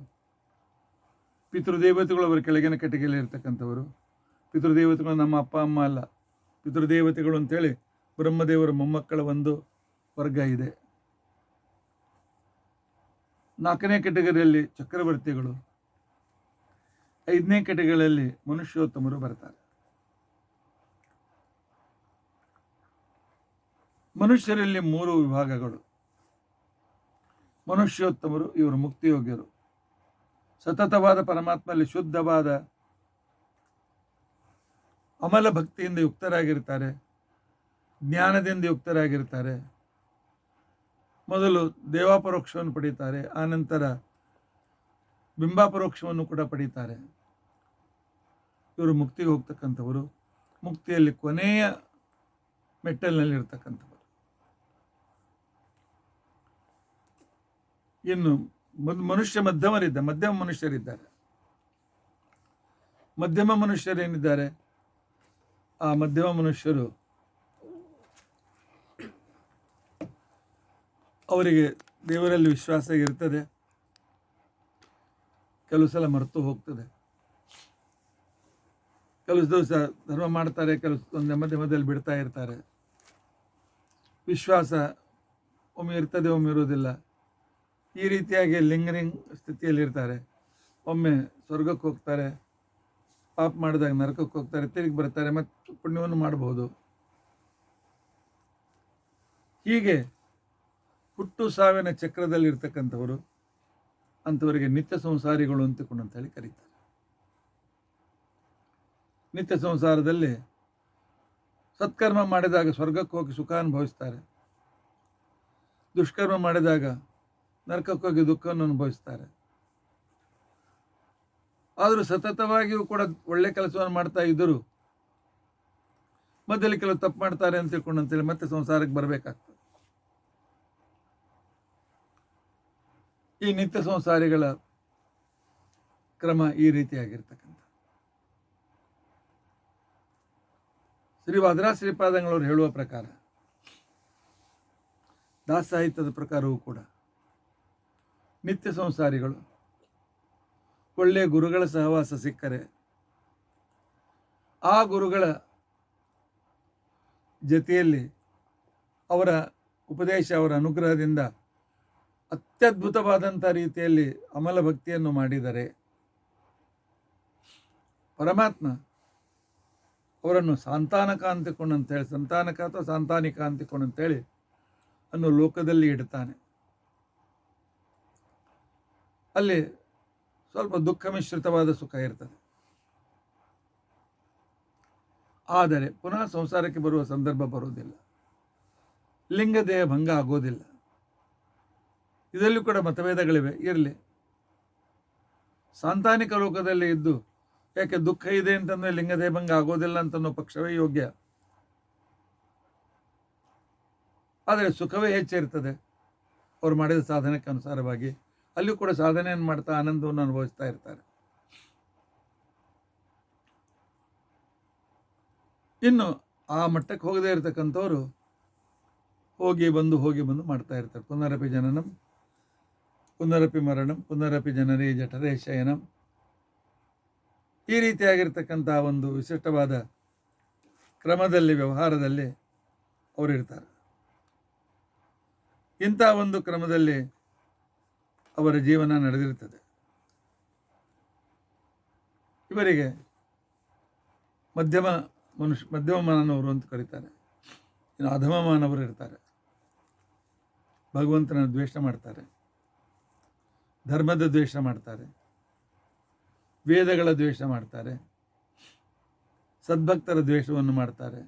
ಪಿತೃದೇವತೆಗಳು ಅವರ ಕೆಳಗಿನ ಕೆಟಗರಿಯಲ್ಲಿ ಇರ್ತಕ್ಕಂಥವರು. ಪಿತೃದೇವತೆಗಳು ನಮ್ಮ ಅಪ್ಪ ಅಮ್ಮ ಅಲ್ಲ, ಪಿತೃದೇವತೆಗಳು ಅಂತೇಳಿ ಬ್ರಹ್ಮದೇವರ ಮೊಮ್ಮಕ್ಕಳ ಒಂದು ವರ್ಗ ಇದೆ. 4ನೇ ಕೆಟಗರಿಯಲ್ಲಿ ಚಕ್ರವರ್ತಿಗಳು, 5ನೇ ಕೆಟಗರಿಯಲ್ಲಿ ಮನುಷ್ಯೋತ್ತಮರು ಬರ್ತಾರೆ. ಮನುಷ್ಯರಲ್ಲಿ 3 ವಿಭಾಗಗಳು. ಮನುಷ್ಯೋತ್ತಮರು ಇವರು ಮುಕ್ತಿಯೋಗ್ಯರು, ಸತತವಾದ ಪರಮಾತ್ಮಲ್ಲಿ ಶುದ್ಧವಾದ ಅಮಲ ಭಕ್ತಿಯಿಂದ ಯುಕ್ತರಾಗಿರ್ತಾರೆ, ಜ್ಞಾನದಿಂದ ಯುಕ್ತರಾಗಿರ್ತಾರೆ. ಮೊದಲು ದೇವಾಪರೋಕ್ಷವನ್ನು ಪಡೀತಾರೆ, ಆನಂತರ ಬಿಂಬಾಪರೋಕ್ಷವನ್ನು ಕೂಡ ಪಡೀತಾರೆ. ಇವರು ಮುಕ್ತಿಗೆ ಹೋಗ್ತಕ್ಕಂಥವರು. ಮುಕ್ತಿಯಲ್ಲಿ ಕೊನೆಯ ಮೆಟ್ಟಲಿನಲ್ಲಿರ್ತಕ್ಕಂಥವರು. ಇನ್ನು ಮಧ್ಯಮ ಮನುಷ್ಯರಿದ್ದಾರೆ. ಮಧ್ಯಮ ಮನುಷ್ಯರೇನಿದ್ದಾರೆ, ಆ ಮಧ್ಯಮ ಮನುಷ್ಯರು ಅವರಿಗೆ ದೇವರಲ್ಲಿ ವಿಶ್ವಾಸ ಇರ್ತದೆ, ಕೆಲವು ಸಲ ಮರೆತು ಹೋಗ್ತದೆ. ಕೆಲವು ದಿವಸ ಧರ್ಮ ಮಾಡ್ತಾರೆ, ಕೆಲವು ಮಧ್ಯದಲ್ಲಿ ಬಿಡ್ತಾ ಇರ್ತಾರೆ. ವಿಶ್ವಾಸ ಒಮ್ಮೆ ಇರ್ತದೆ, ಒಮ್ಮೆ ಇರೋದಿಲ್ಲ. ಈ ರೀತಿಯಾಗಿ ಲಿಂಗರಿಂಗ್ ಸ್ಥಿತಿಯಲ್ಲಿರ್ತಾರೆ. ಒಮ್ಮೆ ಸ್ವರ್ಗಕ್ಕೆ ಹೋಗ್ತಾರೆ, ಪಾಪ ಮಾಡಿದಾಗ ನರಕಕ್ಕೆ ಹೋಗ್ತಾರೆ, ತಿರುಗಿ ಬರ್ತಾರೆ, ಮತ್ತು ಪುಣ್ಯವನ್ನು ಮಾಡಬಹುದು. ಹೀಗೆ ಹುಟ್ಟು ಸಾವಿನ ಚಕ್ರದಲ್ಲಿರ್ತಕ್ಕಂಥವರು ಅಂಥವರಿಗೆ ನಿತ್ಯ ಸಂಸಾರಿಗಳು ಅಂತೇಳಿ ಕರೀತಾರೆ. ನಿತ್ಯ ಸಂಸಾರದಲ್ಲಿ ಸತ್ಕರ್ಮ ಮಾಡಿದಾಗ ಸ್ವರ್ಗಕ್ಕೆ ಹೋಗಿ ಸುಖ ಅನುಭವಿಸ್ತಾರೆ, ದುಷ್ಕರ್ಮ ಮಾಡಿದಾಗ ನರಕಕ್ಕೆ ಹೋಗಿ ದುಃಖವನ್ನು ಅನುಭವಿಸ್ತಾರೆ. ಆದರೂ ಸತತವಾಗಿಯೂ ಕೂಡ ಒಳ್ಳೆ ಕೆಲಸವನ್ನು ಮಾಡ್ತಾ ಇದ್ದರು ಮಧ್ಯದಲ್ಲಿ ಕೆಲವು ತಪ್ಪು ಮಾಡ್ತಾರೆ ಅಂತ ತಿಳ್ಕೊಂಡಂತೇಳಿ ಮತ್ತೆ ಸಂಸಾರಕ್ಕೆ ಬರಬೇಕಾಗ್ತದೆ. ಈ ನಿತ್ಯ ಸಂಸಾರಿಗಳ ಕ್ರಮ ಈ ರೀತಿಯಾಗಿರ್ತಕ್ಕಂಥ. ಶ್ರೀ ವಾದರಾಜ ಶ್ರೀಪಾದಂಗಳವರು ಹೇಳುವ ಪ್ರಕಾರ, ದಾಸ ಸಾಹಿತ್ಯದ ಪ್ರಕಾರವೂ ಕೂಡ ನಿತ್ಯ ಸಂಸಾರಿಗಳು ಒಳ್ಳೆಯ ಗುರುಗಳ ಸಹವಾಸ ಸಿಕ್ಕರೆ ಆ ಗುರುಗಳ ಜೊತೆಯಲ್ಲಿ ಅವರ ಉಪದೇಶ, ಅವರ ಅನುಗ್ರಹದಿಂದ ಅತ್ಯದ್ಭುತವಾದಂಥ ರೀತಿಯಲ್ಲಿ ಅಮಲ ಭಕ್ತಿಯನ್ನು ಮಾಡಿದರೆ ಪರಮಾತ್ಮ ಅವರನ್ನು ಸಂತಾನಕ ಅಂತಿಕೊಂಡಂತೇಳಿ, ಸಂತಾನಕ ಅಥವಾ ಸಂತಾನಿಕ ಅಂತಿಕೊಂಡಂತೇಳಿ ಅನ್ನೋ ಲೋಕದಲ್ಲಿ ಇಡ್ತಾನೆ. ಅಲ್ಲಿ ಸ್ವಲ್ಪ ದುಃಖ ಮಿಶ್ರಿತವಾದ ಸುಖ ಇರ್ತದೆ. ಆದರೆ ಪುನಃ ಸಂಸಾರಕ್ಕೆ ಬರುವ ಸಂದರ್ಭ ಬರುವುದಿಲ್ಲ, ಲಿಂಗದೇಹ ಭಂಗ ಆಗೋದಿಲ್ಲ. ಇದರಲ್ಲೂ ಕೂಡ ಮತಭೇದಗಳಿವೆ. ಇರಲಿ, ಸಾಂತಾನಿಕ ಲೋಕದಲ್ಲಿ ಇದ್ದು ಯಾಕೆ ದುಃಖ ಇದೆ ಅಂತಂದರೆ ಲಿಂಗದೇಹ ಭಂಗ ಆಗೋದಿಲ್ಲ ಅಂತನ್ನೋ ಪಕ್ಷವೇ ಯೋಗ್ಯ. ಆದರೆ ಸುಖವೇ ಹೆಚ್ಚಿರ್ತದೆ ಅವ್ರು ಮಾಡಿದ ಸಾಧನೆಗೆ ಅನುಸಾರವಾಗಿ. ಅಲ್ಲಿಯೂ ಕೂಡ ಸಾಧನೆಯನ್ನು ಮಾಡ್ತಾ ಆನಂದವನ್ನು ಅನುಭವಿಸ್ತಾ ಇರ್ತಾರೆ. ಇನ್ನು ಆ ಮಟ್ಟಕ್ಕೆ ಹೋಗದೇ ಇರತಕ್ಕಂಥವ್ರು ಹೋಗಿ ಬಂದು ಮಾಡ್ತಾ ಇರ್ತಾರೆ. ಪುನರಪಿ ಜನನಂ ಪುನರಪಿ ಮರಣಂ ಪುನರಪಿ ಜನರೇ ಜಠರೇ ಶಯನಂ. ಈ ರೀತಿಯಾಗಿರ್ತಕ್ಕಂಥ ಒಂದು ವಿಶಿಷ್ಟವಾದ ಕ್ರಮದಲ್ಲಿ, ವ್ಯವಹಾರದಲ್ಲಿ ಅವರಿರ್ತಾರೆ. ಇಂಥ ಒಂದು ಕ್ರಮದಲ್ಲಿ ಅವರ ಜೀವನ ನಡೆದಿರ್ತದೆ. ಇವರಿಗೆ ಮಧ್ಯಮ ಮಾನವರು ಅಂತ ಕರೀತಾರೆ. ಇನ್ನು ಅಧಮ ಮಾನವರು ಇರ್ತಾರೆ. ಭಗವಂತನ ದ್ವೇಷ ಮಾಡ್ತಾರೆ, ಧರ್ಮದ ದ್ವೇಷ ಮಾಡ್ತಾರೆ, ವೇದಗಳ ದ್ವೇಷ ಮಾಡ್ತಾರೆ, ಸದ್ಭಕ್ತರ ದ್ವೇಷವನ್ನು ಮಾಡ್ತಾರೆ,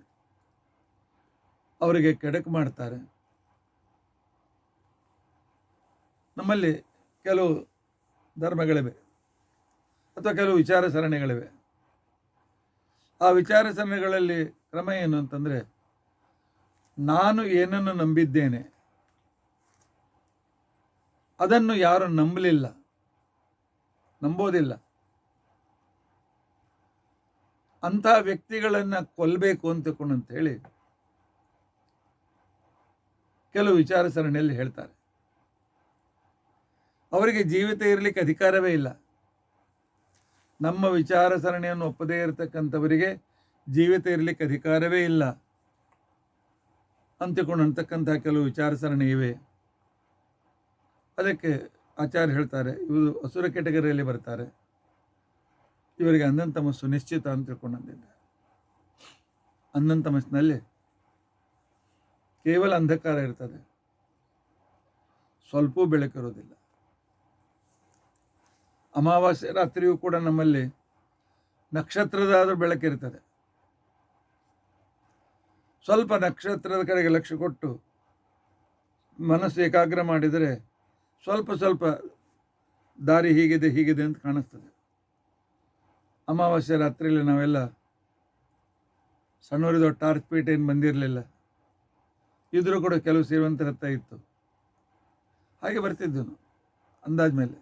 ಅವರಿಗೆ ಕೆಡಕು ಮಾಡ್ತಾರೆ. ನಮ್ಮಲ್ಲಿ ಕೆಲವು ಧರ್ಮಗಳಿವೆ ಅಥವಾ ಕೆಲವು ವಿಚಾರ ಸರಣಿಗಳಿವೆ. ಆ ವಿಚಾರ ಸರಣಿಗಳಲ್ಲಿ ಕ್ರಮ ಏನು ಅಂತಂದರೆ, ನಾನು ಏನನ್ನು ನಂಬಿದ್ದೇನೆ ಅದನ್ನು ಯಾರು ನಂಬೋದಿಲ್ಲ, ಅಂಥ ವ್ಯಕ್ತಿಗಳನ್ನು ಕೊಲ್ಲಬೇಕು ಅಂತೇಳಿ ಕೆಲವು ವಿಚಾರ ಸರಣಿಯಲ್ಲಿ ಹೇಳ್ತಾರೆ. ಅವರಿಗೆ ಜೀವಿತ ಇರಲಿಕ್ಕೆ ಅಧಿಕಾರವೇ ಇಲ್ಲ. ನಮ್ಮ ವಿಚಾರ ಸರಣಿಯನ್ನು ಒಪ್ಪದೇ ಇರತಕ್ಕಂಥವರಿಗೆ ಜೀವಿತ ಇರಲಿಕ್ಕೆ ಅಧಿಕಾರವೇ ಇಲ್ಲ ಅಂತಿಕೊಂಡಂತಕ್ಕಂಥ ಕೆಲವು ವಿಚಾರ ಸರಣಿ ಇವೆ. ಅದಕ್ಕೆ ಆಚಾರ್ಯ ಹೇಳ್ತಾರೆ, ಇವರು ಅಸುರ ಕೆಟಗರಿಯಲ್ಲಿ ಬರ್ತಾರೆ, ಇವರಿಗೆ ಅಂಧಂತಮಸ್ಸು ನಿಶ್ಚಿತ ಅಂತ ತಿಳ್ಕೊಂಡಂತಿದ್ದಾರೆ. ಅಂಧಂತಮಸ್ಸಿನಲ್ಲಿ ಕೇವಲ ಅಂಧಕಾರ ಇರ್ತದೆ, ಸ್ವಲ್ಪ ಬೆಳಕಿರೋದಿಲ್ಲ. ಅಮಾವಾಸ್ಯೆ ರಾತ್ರಿಯೂ ಕೂಡ ನಮ್ಮಲ್ಲಿ ನಕ್ಷತ್ರದಾದರೂ ಬೆಳಕಿರ್ತದೆ. ಸ್ವಲ್ಪ ನಕ್ಷತ್ರದ ಕಡೆಗೆ ಲಕ್ಷ್ಯ ಕೊಟ್ಟು ಮನಸ್ಸು ಏಕಾಗ್ರ ಮಾಡಿದರೆ ಸ್ವಲ್ಪ ದಾರಿ ಹೀಗಿದೆ ಅಂತ ಕಾಣಿಸ್ತದೆ. ಅಮಾವಾಸ್ಯೆ ರಾತ್ರಿಯಲ್ಲಿ ನಾವೆಲ್ಲ ಸಣ್ಣವರಿದ್ದ ಟಾರ್ಚ್ ಪೀಟ್ ಏನು ಬಂದಿರಲಿಲ್ಲ, ಇದ್ರೂ ಕೂಡ ಕೆಲವು ಸೇರುವಂಥ ರಥ ಇತ್ತು. ಹಾಗೆ ಬರ್ತಿದ್ದನು ಅಂದಾಜ್ ಮೇಲೆ.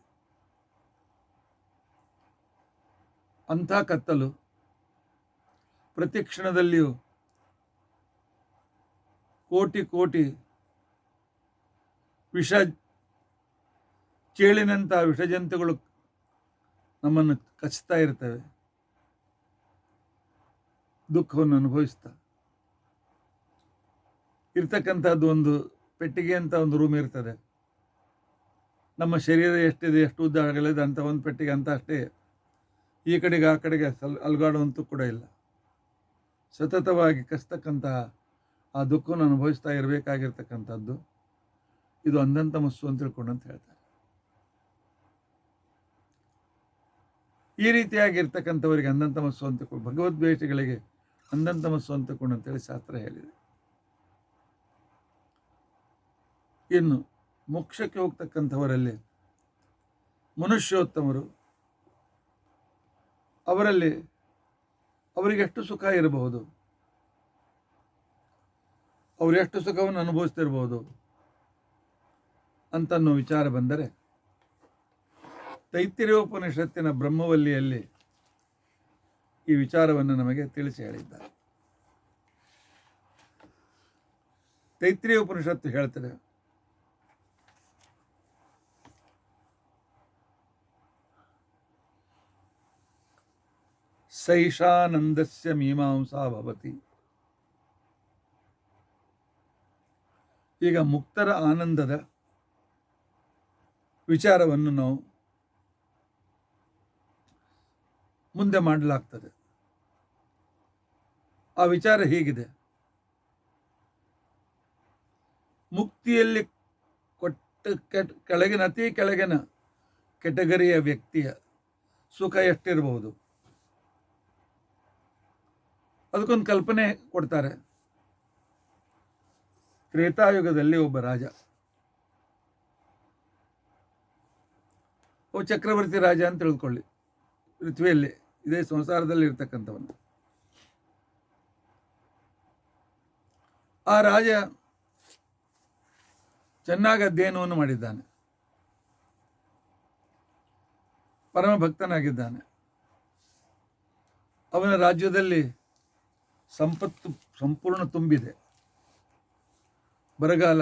ಅಂಥ ಕತ್ತಲು, ಪ್ರತಿ ಕ್ಷಣದಲ್ಲಿಯೂ ಕೋಟಿ ಕೋಟಿ ವಿಷ ಚೇಳಿನಂಥ ವಿಷಜಂತುಗಳು ನಮ್ಮನ್ನು ಕಚ್ತಾ ಇರ್ತವೆ. ದುಃಖವನ್ನು ಅನುಭವಿಸ್ತಾ ಇರ್ತಕ್ಕಂಥದ್ದು ಒಂದು ಪೆಟ್ಟಿಗೆ ಅಂತ ಒಂದು ರೂಮ್ ಇರ್ತದೆ. ನಮ್ಮ ಶರೀರ ಎಷ್ಟಿದೆ, ಎಷ್ಟು ಉದ್ದ ಆಗಲಿದೆ ಅಂತ ಒಂದು ಪೆಟ್ಟಿಗೆ ಅಂತ ಅಷ್ಟೇ. ಈ ಕಡೆಗೆ ಆ ಕಡೆಗೆ ಅಲ್ಗಾಡುವಂತೂ ಕೂಡ ಇಲ್ಲ. ಸತತವಾಗಿ ಕಸ್ತಕ್ಕಂತಹ ಆ ದುಃಖವನ್ನು ಅನುಭವಿಸ್ತಾ ಇರಬೇಕಾಗಿರ್ತಕ್ಕಂಥದ್ದು ಇದು ಅಂಧಂತ ಮಸ್ಸು ಅಂತ ತಿಳ್ಕೊಂಡು ಅಂತ ಹೇಳ್ತಾರೆ. ಈ ರೀತಿಯಾಗಿರ್ತಕ್ಕಂಥವರಿಗೆ ಅಂಧಂತ ಮಸ್ಸು ಅಂತ ಭಗವದ್ವೇಷಗಳಿಗೆ ಅಂಧಂತ ಮಸ್ಸು ಅಂತಕೊಂಡು ಅಂತೇಳಿ ಶಾಸ್ತ್ರ ಹೇಳಿದೆ. ಇನ್ನು ಮೋಕ್ಷಕ್ಕೆ ಹೋಗ್ತಕ್ಕಂಥವರಲ್ಲಿ ಮನುಷ್ಯೋತ್ತಮರು, ಅವರಲ್ಲಿ ಅವರಿಗೆ ಎಷ್ಟು ಸುಖ ಇರಬಹುದು, ಅವರು ಎಷ್ಟು ಸುಖವನ್ನು ಅನುಭವಿಸ್ತಿರ್ಬೋದು ಅಂತನ್ನೋ ವಿಚಾರ ಬಂದರೆ ತೈತ್ತಿರೀಯೋಪನಿಷತ್ತಿನ ಬ್ರಹ್ಮವಲ್ಲಿಯಲ್ಲಿ ಈ ವಿಚಾರವನ್ನು ನಮಗೆ ತಿಳಿಸಿ ಹೇಳಿದ್ದಾರೆ. ತೈತ್ತಿರೀಯ ಉಪನಿಷತ್ತು ಹೇಳ್ತದೆ, ಸೈಷಾನಂದಸ್ಯ ಮೀಮಾಂಸಾ ಭವತಿ. ಈಗ ಮುಕ್ತರ ಆನಂದದ ವಿಚಾರವನ್ನು ನಾವು ಮುಂದೆ ಮಾಡಲಾಗ್ತದೆ. ಆ ವಿಚಾರ ಹೀಗಿದೆ: ಮುಕ್ತಿಯಲ್ಲಿ ಕೆಳಗಿನ ಅತಿ ಕೆಳಗಿನ ಕೆಟಗರಿಯ ವ್ಯಕ್ತಿಯ ಸುಖ ಎಷ್ಟಿರಬಹುದು ಅದಕ್ಕೊಂದು ಕಲ್ಪನೆ ಕೊಡ್ತಾರೆ. ತ್ರೇತಾಯುಗದಲ್ಲಿ ಒಬ್ಬ ರಾಜ, ಒಬ್ಬ ಚಕ್ರವರ್ತಿ ರಾಜ ಅಂತ ತಿಳ್ಕೊಳ್ಳಿ, ಪೃಥ್ವಿಯಲ್ಲಿ ಇದೇ ಸಂಸಾರದಲ್ಲಿ ಇರ್ತಕ್ಕಂಥವನು. ಆ ರಾಜ ಚೆನ್ನಾಗಿ ಅಧ್ಯಯನವನ್ನು ಮಾಡಿದ್ದಾನೆ, ಪರಮ ಭಕ್ತನಾಗಿದ್ದಾನೆ. ಅವನ ರಾಜ್ಯದಲ್ಲಿ ಸಂಪತ್ತು ಸಂಪೂರ್ಣ ತುಂಬಿದೆ. ಬರಗಾಲ,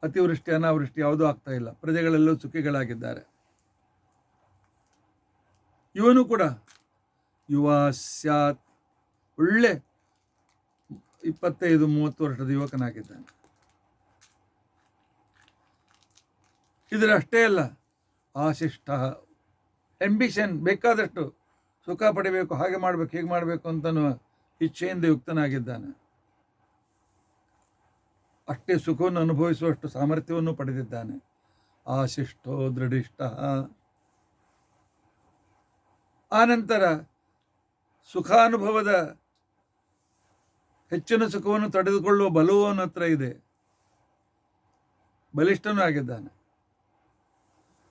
ಅತಿವೃಷ್ಟಿ, ಅನಾವೃಷ್ಟಿ ಯಾವುದೂ ಆಗ್ತಾ ಇಲ್ಲ. ಪ್ರಜೆಗಳೆಲ್ಲೂ ಸುಖಿಗಳಾಗಿದ್ದಾರೆ. ಇವನು ಕೂಡ ಯುವ ಸ್ಯಾತ್, ಒಳ್ಳೆ 25-30 ವರ್ಷದ ಯುವಕನಾಗಿದ್ದಾನೆ. ಇದರಷ್ಟೇ ಅಲ್ಲ, ಆಶಿಷ್ಟ, ಆಂಬಿಷನ್, ಬೇಕಾದಷ್ಟು ಸುಖ ಪಡಿಬೇಕು, ಹಾಗೆ ಮಾಡಬೇಕು, ಹೀಗೆ ಮಾಡಬೇಕು ಅಂತನೂ ಇಚ್ಛೆಯಿಂದ ಯುಕ್ತನಾಗಿದ್ದಾನೆ. ಅಷ್ಟೇ ಸುಖವನ್ನು ಅನುಭವಿಸುವಷ್ಟು ಸಾಮರ್ಥ್ಯವನ್ನು ಪಡೆದಿದ್ದಾನೆ. ಆಶಿಷ್ಟೋ ದೃಢಿಷ್ಟ. ಆನಂತರ ಸುಖಾನುಭವದ ಹೆಚ್ಚಿನ ಸುಖವನ್ನು ತಡೆದುಕೊಳ್ಳುವ ಬಲವೂ ಅವನ ಹತ್ರ ಇದೆ, ಬಲಿಷ್ಠನೂ ಆಗಿದ್ದಾನೆ.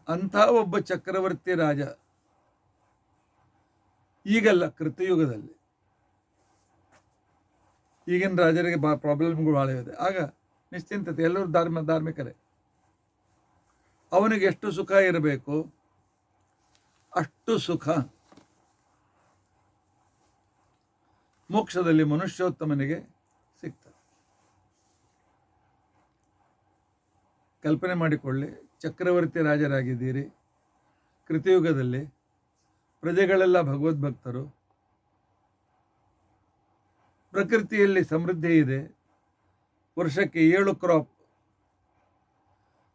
ಅಂಥ ಒಬ್ಬ ಚಕ್ರವರ್ತಿ ರಾಜ ಈಗಲ್ಲ, ಕೃತಯುಗದಲ್ಲಿ. ಈಗಿನ ರಾಜರಿಗೆ ಪ್ರಾಬ್ಲಮ್ಗಳು ಭಾಳ ಇದೆ. ಆಗ ನಿಶ್ಚಿಂತತೆ, ಎಲ್ಲರೂ ಧಾರ್ಮಿಕರೇ. ಅವನಿಗೆ ಎಷ್ಟು ಸುಖ ಇರಬೇಕು ಅಷ್ಟು ಸುಖ ಮೋಕ್ಷದಲ್ಲಿ ಮನುಷ್ಯೋತ್ತಮನಿಗೆ ಸಿಗ್ತದೆ. ಕಲ್ಪನೆ ಮಾಡಿಕೊಳ್ಳಿ, ಚಕ್ರವರ್ತಿ ರಾಜರಾಗಿದ್ದೀರಿ, ಕೃತಯುಗದಲ್ಲಿ ಪ್ರಜೆಗಳೆಲ್ಲ ಭಗವದ್ಭಕ್ತರು, ಪ್ರಕೃತಿಯಲ್ಲಿ ಸಮೃದ್ಧಿ ಇದೆ, ವರ್ಷಕ್ಕೆ 7 ಕ್ರಾಪ್,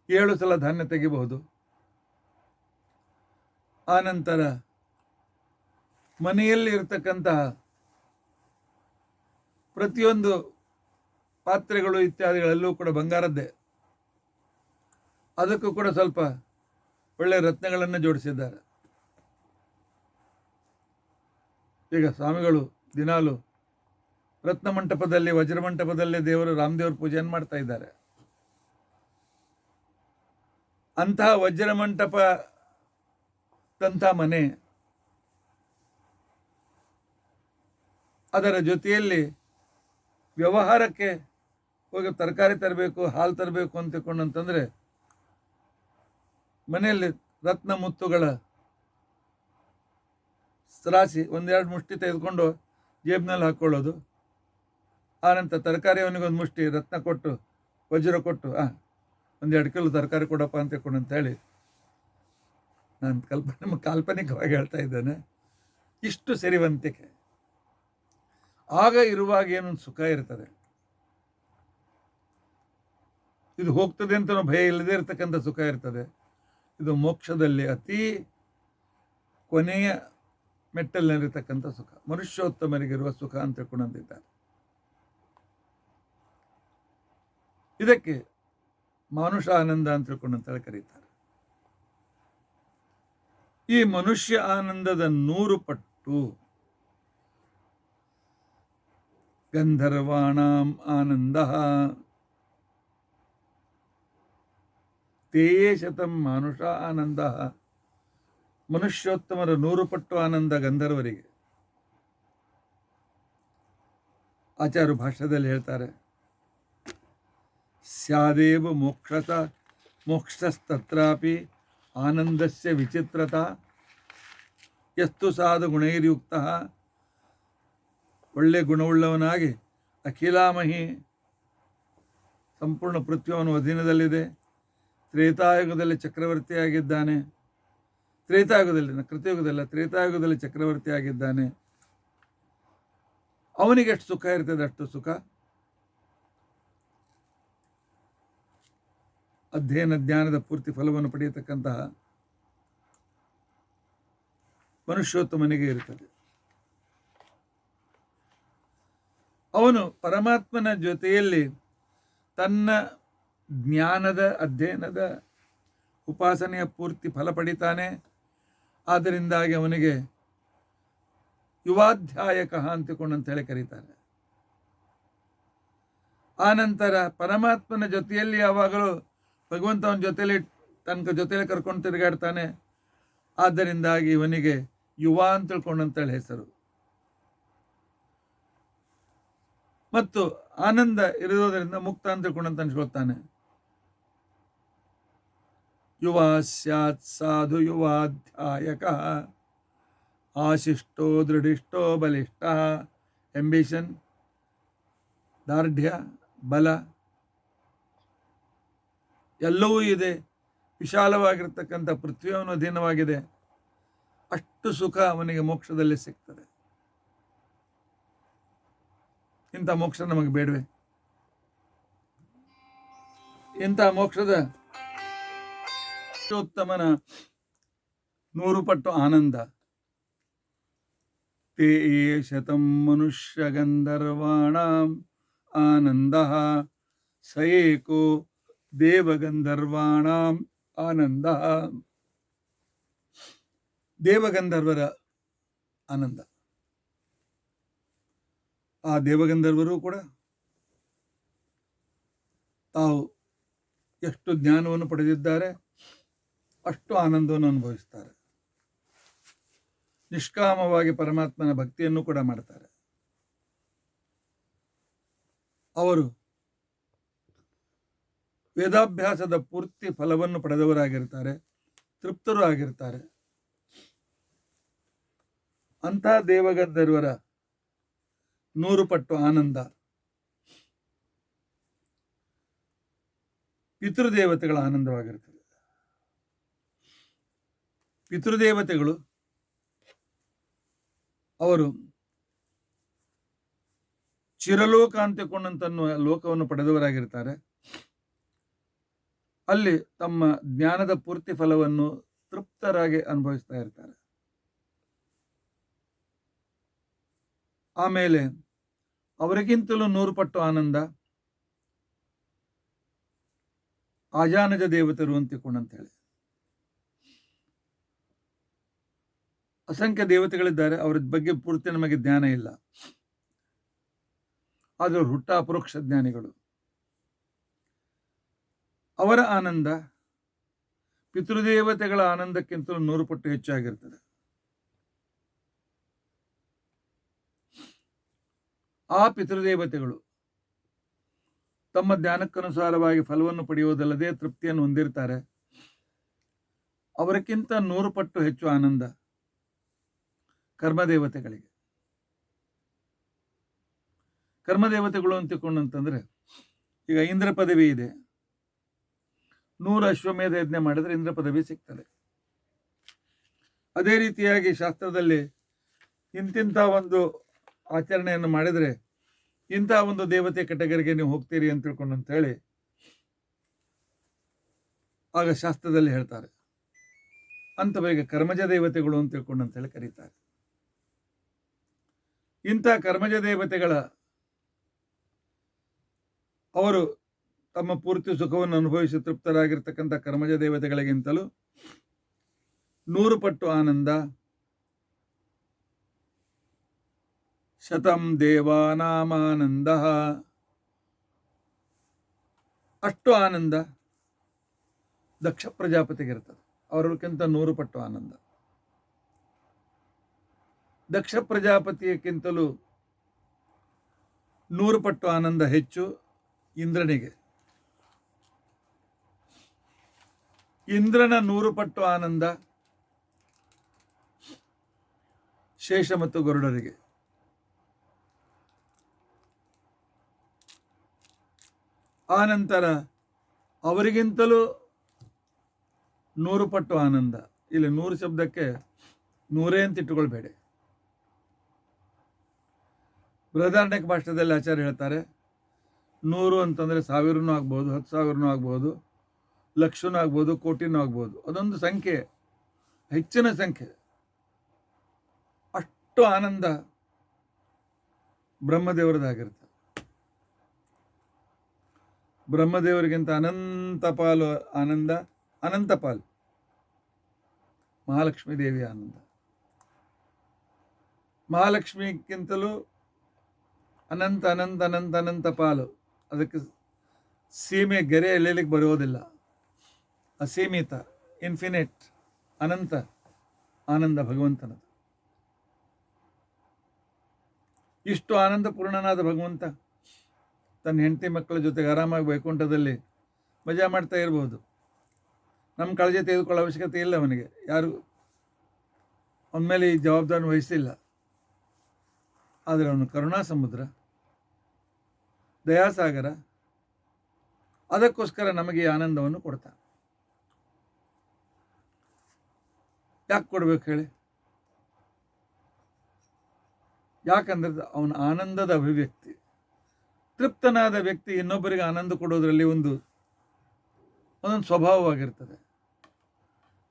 7 ಸಲ ಧಾನ್ಯ ತೆಗಿಬಹುದು. ಆನಂತರ ಮನೆಯಲ್ಲಿ ಇರತಕ್ಕಂತಹ ಪ್ರತಿಯೊಂದು ಪಾತ್ರೆಗಳು ಇತ್ಯಾದಿಗಳೆಲ್ಲವೂ ಕೂಡ ಬಂಗಾರದ್ದೇ. ಅದಕ್ಕೂ ಕೂಡ ಸ್ವಲ್ಪ ಒಳ್ಳೆಯ ರತ್ನಗಳನ್ನು ಜೋಡಿಸಿದ್ದಾರೆ. ಈಗ ಸ್ವಾಮಿಗಳು ದಿನಾಲು ರತ್ನ ಮಂಟಪದಲ್ಲಿ, ವಜ್ರ ಮಂಟಪದಲ್ಲಿ ದೇವರು ರಾಮದೇವ್ರ ಪೂಜೆಯನ್ನು ಮಾಡ್ತಾ ಇದ್ದಾರೆ. ಅಂತಹ ವಜ್ರ ಮಂಟಪದಂಥ ಮನೆ, ಅದರ ಜೊತೆಯಲ್ಲಿ ವ್ಯವಹಾರಕ್ಕೆ ಹೋಗಿ ತರಕಾರಿ ತರಬೇಕು, ಹಾಲು ತರಬೇಕು ಅಂತ ತಿಳ್ಕೊಂಡಂತಂದರೆ ಮನೆಯಲ್ಲಿ ರತ್ನ ಮುತ್ತುಗಳ ರಾಶಿ ಒಂದೆರಡು ಮುಷ್ಟಿ ತೆಗೆದುಕೊಂಡು ಜೇಬ್ನಲ್ಲಿ ಹಾಕ್ಕೊಳ್ಳೋದು. ಆನಂತರ ತರಕಾರಿ ಅವನಿಗೊಂದು ಮುಷ್ಟಿ ರತ್ನ ಕೊಟ್ಟು ವಜ್ರ ಕೊಟ್ಟು ಒಂದೆರಡು ಕಿಲೋ ತರಕಾರಿ ಕೊಡಪ್ಪ ಅಂತ ತಿಳ್ಕೊಂಡು ಅಂತೇಳಿ ನಾನು ಕಾಲ್ಪನಿಕವಾಗಿ ಹೇಳ್ತಾ ಇದ್ದೇನೆ. ಇಷ್ಟು ಸಿರಿವಂತಿಕೆ. ಆಗ ಇರುವಾಗ ಏನೊಂದು ಸುಖ ಇರ್ತದೆ. ಇದು ಹೋಗ್ತದೆ ಅಂತ ಭಯ ಇಲ್ಲದೆ ಇರತಕ್ಕಂಥ ಸುಖ ಇರ್ತದೆ. ಇದು ಮೋಕ್ಷದಲ್ಲಿ ಅತಿ ಕೊನೆಯ ಮೆಟ್ಟಲಿನಲ್ಲಿರ್ತಕ್ಕಂಥ ಸುಖ, ಮನುಷ್ಯೋತ್ತಮರಿಗಿರುವ ಸುಖ ಅಂತ ತಿಳ್ಕೊಂಡಂತಿದ್ದಾರೆ. ಇದಕ್ಕೆ ಮಾನುಷ ಆನಂದ ಅಂತ ತಿಳ್ಕೊಂಡಂತೇಳಿ ಕರೀತಾರೆ. ಈ ಮನುಷ್ಯ ಆನಂದದ 100 ಪಟ್ಟು ಗಂಧರ್ವಾಣಾಂ ಆನಂದ ತೇ ಶತಂ ಮಾನುಷ ಆನಂದ. ಮನುಷ್ಯೋತ್ತಮರ 100 ಪಟ್ಟು ಆನಂದ ಗಂಧರ್ವರಿಗೆ. ಆಚಾರ್ಯ ಭಾಷ್ಯದಲ್ಲಿ ಹೇಳ್ತಾರೆ, ಸ್ಯಾದೇವ ಮೋಕ್ಷಸ್ತತ್ರಾಪಿ ಆನಂದಸ್ಯ ವಿಚಿತ್ರತಾ ಯಸ್ತು ಸಾಧು ಗುಣೈರ್ಯುಕ್ತ. ಒಳ್ಳೆ ಗುಣವುಳ್ಳವನಾಗಿ ಅಖಿಲಾಮಹಿ ಸಂಪೂರ್ಣ ಪೃಥ್ವಿಯವನ ಅಧೀನದಲ್ಲಿದೆ. ತ್ರೇತಾಯುಗದಲ್ಲಿ ಚಕ್ರವರ್ತಿಯಾಗಿದ್ದಾನೆ. ತ್ರೇತಾಯುಗದಲ್ಲಿ ಚಕ್ರವರ್ತಿಯಾಗಿದ್ದಾನೆ. ಅವನಿಗೆ ಎಷ್ಟು ಸುಖ ಇರ್ತದೆ ಅಷ್ಟು ಸುಖ ಅಧ್ಯಯನ ಜ್ಞಾನದ ಪೂರ್ತಿ ಫಲವನ್ನು ಪಡೆಯತಕ್ಕಂತಹ ಮನುಷ್ಯೋತ್ತಮನಿಗೆ ಇರುತ್ತದೆ. ಅವನು ಪರಮಾತ್ಮನ ಜೊತೆಯಲ್ಲಿ ತನ್ನ ಜ್ಞಾನದ ಅಧ್ಯಯನದ ಉಪಾಸನೆಯ ಪೂರ್ತಿ ಫಲ ಪಡಿತಾನೆ. ಆದ್ದರಿಂದಾಗಿ ಅವನಿಗೆ ಯುವಾಧ್ಯಾಯಕ ಅಂತೇಳಿ ಕರೀತಾರೆ. ಆನಂತರ ಪರಮಾತ್ಮನ ಜೊತೆಯಲ್ಲಿ ಯಾವಾಗಲೂ ಭಗವಂತ ಅವನ ಜೊತೆಯಲ್ಲಿ ತನಕ ಜೊತೆಯಲ್ಲಿ ಕರ್ಕೊಂಡು ತಿರುಗಾಡ್ತಾನೆ. ಆದ್ದರಿಂದಾಗಿ ಇವನಿಗೆ ಯುವ ಅಂತ ತಿಳ್ಕೊಂಡಂತೇಳಿ ಹೆಸರು. ಮತ್ತು ಆನಂದ ಇರೋದರಿಂದ ಮುಕ್ತ ಅಂತ ತಿಳ್ಕೊಂಡಂತ ಅನ್ಸ್ಕೊಳ್ತಾನೆ. ಯುವ ಸ್ಯಾತ್ ಸಾಧು ಯುವಾಧ್ಯಾಯಕ ಆಶಿಷ್ಟೋ ದೃಢಿಷ್ಟೋ ಬಲಿಷ್ಠ. ಎಂಬಿಷನ್, ದಾರ್ಢ್ಯ, ಬಲ ಎಲ್ಲವೂ ಇದೆ. ವಿಶಾಲವಾಗಿರ್ತಕ್ಕಂಥ ಪೃಥ್ವಿಯನ್ನು ಅಧೀನವಾಗಿದೆ. ಅಷ್ಟು ಸುಖ ಅವನಿಗೆ ಮೋಕ್ಷದಲ್ಲಿ ಸಿಗ್ತದೆ. ಇಂಥ ಮೋಕ್ಷ ನಮಗೆ ಬೇಡವೆ? ಇಂಥ ಮೋಕ್ಷದ ಉತ್ತಮನ 100 ಪಟ್ಟು ಆನಂದ. ತೇ ಶತಂ ಮನುಷ್ಯ ಗಂಧರ್ವಾಣಾಂ ಆನಂದ ಸ ಏಕೋ ದೇವಗಂಧರ್ವಾಣಾಂ ಆನಂದ. ದೇವಗಂಧರ್ವರ ಆನಂದ. ಆ ದೇವಗಂಧರ್ವರು ಕೂಡ ತಾವು ಎಷ್ಟು ಜ್ಞಾನವನ್ನು ಪಡೆದಿದ್ದಾರೆ ಅಷ್ಟು ಆನಂದವನ್ನು ಅನುಭವಿಸ್ತಾರೆ. ನಿಷ್ಕಾಮವಾಗಿ ಪರಮಾತ್ಮನ ಭಕ್ತಿಯನ್ನು ಕೂಡ ಮಾಡ್ತಾರೆ. ಅವರು ವೇದಾಭ್ಯಾಸದ ಪೂರ್ತಿ ಫಲವನ್ನು ಪಡೆದವರಾಗಿರ್ತಾರೆ, ತೃಪ್ತರು ಆಗಿರ್ತಾರೆ. ಅಂಥ ದೇವಗಂಧರ್ವರ 100 ಪಟ್ಟು ಆನಂದ ಪಿತೃದೇವತೆಗಳ ಆನಂದವಾಗಿರ್ತದೆ. ಪಿತೃದೇವತೆಗಳು ಅವರು ಚಿರಲೋಕ ಅಂತಿಕೊಂಡಂತನ್ನುವ ಲೋಕವನ್ನು ಪಡೆದವರಾಗಿರ್ತಾರೆ. ಅಲ್ಲಿ ತಮ್ಮ ಜ್ಞಾನದ ಪೂರ್ತಿ ಫಲವನ್ನು ತೃಪ್ತರಾಗಿ ಅನುಭವಿಸ್ತಾ ಇರ್ತಾರೆ. ಆಮೇಲೆ ಅವರಿಗಿಂತಲೂ 100 ಪಟ್ಟು ಆನಂದ ಆಜಾನಜ ದೇವತರು ಅಂತಿಕೊಂಡಂತೇಳಿ. ಅಸಂಖ್ಯ ದೇವತೆಗಳಿದ್ದಾರೆ. ಅವರ ಬಗ್ಗೆ ಪೂರ್ತಿ ನಮಗೆ ಜ್ಞಾನ ಇಲ್ಲ. ಆದರೆ ಹುಟ್ಟ ಅಪರೋಕ್ಷ ಜ್ಞಾನಿಗಳು. ಅವರ ಆನಂದ ಪಿತೃದೇವತೆಗಳ ಆನಂದಕ್ಕಿಂತಲೂ 100 ಪಟ್ಟು ಹೆಚ್ಚಾಗಿರ್ತದೆ. ಆ ಪಿತೃದೇವತೆಗಳು ತಮ್ಮ ಜ್ಞಾನಕ್ಕನುಸಾರವಾಗಿ ಫಲವನ್ನು ಪಡೆಯುವುದಲ್ಲದೆ ತೃಪ್ತಿಯನ್ನು ಹೊಂದಿರ್ತಾರೆ. ಅವರಕ್ಕಿಂತ 100 ಪಟ್ಟು ಹೆಚ್ಚು ಆನಂದ ಕರ್ಮದೇವತೆಗಳಿಗೆ. ಕರ್ಮದೇವತೆಗಳು ಅಂತಕೊಂಡಂತಂದ್ರೆ, ಈಗ ಇಂದ್ರ ಪದವಿ ಇದೆ, 100 ಅಶ್ವಮೇಧ ಯಜ್ಞ ಮಾಡಿದ್ರೆ ಇಂದ್ರ ಪದವಿ ಸಿಗ್ತದೆ. ಅದೇ ರೀತಿಯಾಗಿ ಶಾಸ್ತ್ರದಲ್ಲಿ ಇಂತಿಂಥ ಒಂದು ಆಚರಣೆಯನ್ನು ಮಾಡಿದರೆ ಇಂಥ ಒಂದು ದೇವತೆ ಕೆಟಗರಿಗೆ ನೀವು ಹೋಗ್ತೀರಿ ಅಂತ ಹೇಳಿ ಆಗ ಶಾಸ್ತ್ರದಲ್ಲಿ ಹೇಳ್ತಾರೆ. ಅಂಥವರಿಗೆ ಕರ್ಮಜ ದೇವತೆಗಳು ಅಂತ ಹೇಳಿ ಕರೀತಾರೆ. ಇಂಥ ಕರ್ಮಜ ದೇವತೆಗಳ ಅವರು ತಮ್ಮ ಪೂರ್ತಿ ಸುಖವನ್ನು ಅನುಭವಿಸಿ ತೃಪ್ತರಾಗಿರ್ತಕ್ಕಂಥ ಕರ್ಮಜ ದೇವತೆಗಳಿಗಿಂತಲೂ 100 ಪಟ್ಟು ಆನಂದ. ಶತಂ ದೇವಾನಾಮಾನಂದ, ಅಷ್ಟು ಆನಂದ ದಕ್ಷ ಪ್ರಜಾಪತಿಗಿರ್ತದೆ. ಅವರಿಗಿಂತ 100 ಪಟ್ಟು ಆನಂದ. ದಕ್ಷ ಪ್ರಜಾಪತಿಯಕ್ಕಿಂತಲೂ 100 ಪಟ್ಟು ಆನಂದ ಹೆಚ್ಚು ಇಂದ್ರನಿಗೆ. ಇಂದ್ರನ 100 ಪಟ್ಟು ಆನಂದ ಶೇಷ ಮತ್ತು ಗರುಡರಿಗೆ. ಆನಂತರ ಅವರಿಗಿಂತಲೂ 100 ಪಟ್ಟು ಆನಂದ. ಇಲ್ಲಿ 100 ಶಬ್ದಕ್ಕೆ 100 ಅಂತ ಇಟ್ಟುಕೊಳ್ಬೇಡಿ. ಬೃಹದಾರಣ್ಯಕ ಭಾಷಣದಲ್ಲಿ ಆಚಾರ್ಯ ಹೇಳ್ತಾರೆ, 100 ಅಂತಂದರೆ 1000ನೂ ಆಗ್ಬೋದು, 10,000ನೂ ಆಗ್ಬೋದು, ಲಕ್ಷನೂ ಆಗ್ಬೋದು, ಕೋಟಿನೂ ಆಗ್ಬೋದು. ಅದೊಂದು ಸಂಖ್ಯೆ, ಹೆಚ್ಚಿನ ಸಂಖ್ಯೆ. ಅಷ್ಟು ಆನಂದ ಬ್ರಹ್ಮದೇವರದಾಗಿರ್ತದೆ. ಬ್ರಹ್ಮದೇವರಿಗಿಂತ ಅನಂತ ಪಾಲು ಆನಂದ, ಅನಂತ ಪಾಲು ಮಹಾಲಕ್ಷ್ಮೀ ದೇವಿಯ ಆನಂದ. ಮಹಾಲಕ್ಷ್ಮಿಗಿಂತಲೂ ಅನಂತ ಅನಂತ ಅನಂತ ಅನಂತ ಪಾಲು. ಅದಕ್ಕೆ ಸೀಮೆ ಗೆರೆ ಎಳೆಯಲಿಕ್ಕೆ ಬರೋದಿಲ್ಲ. ಅಸೀಮಿತ, ಇನ್ಫಿನಿಟ್, ಅನಂತ ಆನಂದ ಭಗವಂತನದು. ಇಷ್ಟು ಆನಂದ ಪೂರ್ಣನಾದ ಭಗವಂತ ತನ್ನ ಹೆಂಡತಿ ಮಕ್ಕಳ ಜೊತೆಗೆ ಆರಾಮಾಗಿ ವೈಕುಂಠದಲ್ಲಿ ಮಜಾ ಮಾಡ್ತಾ ಇರ್ಬೋದು. ನಮ್ಮ ಕಾಳಜಿ ತೆಗೆದುಕೊಳ್ಳೋ ಅವಶ್ಯಕತೆ ಇಲ್ಲ ಅವನಿಗೆ. ಯಾರು ಅವನ ಮೇಲೆ ಈ ಜವಾಬ್ದಾರಿ ವಹಿಸಿಲ್ಲ. ಆದರೆ ಅವನು ಕರುಣಾ ಸಮುದ್ರ, ದಯಾಸಾಗರ. ಅದಕ್ಕೋಸ್ಕರ ನಮಗೆ ಈ ಆನಂದವನ್ನು ಕೊಡ್ತಾನೆ. ಯಾಕೆ ಕೊಡ್ಬೇಕು ಹೇಳಿ? ಯಾಕಂದ್ರೆ ಅವನ ಆನಂದದ ಅಭಿವ್ಯಕ್ತಿ. ತೃಪ್ತನಾದ ವ್ಯಕ್ತಿ ಇನ್ನೊಬ್ಬರಿಗೆ ಆನಂದ ಕೊಡೋದ್ರಲ್ಲಿ ಒಂದೊಂದು ಸ್ವಭಾವವಾಗಿರ್ತದೆ.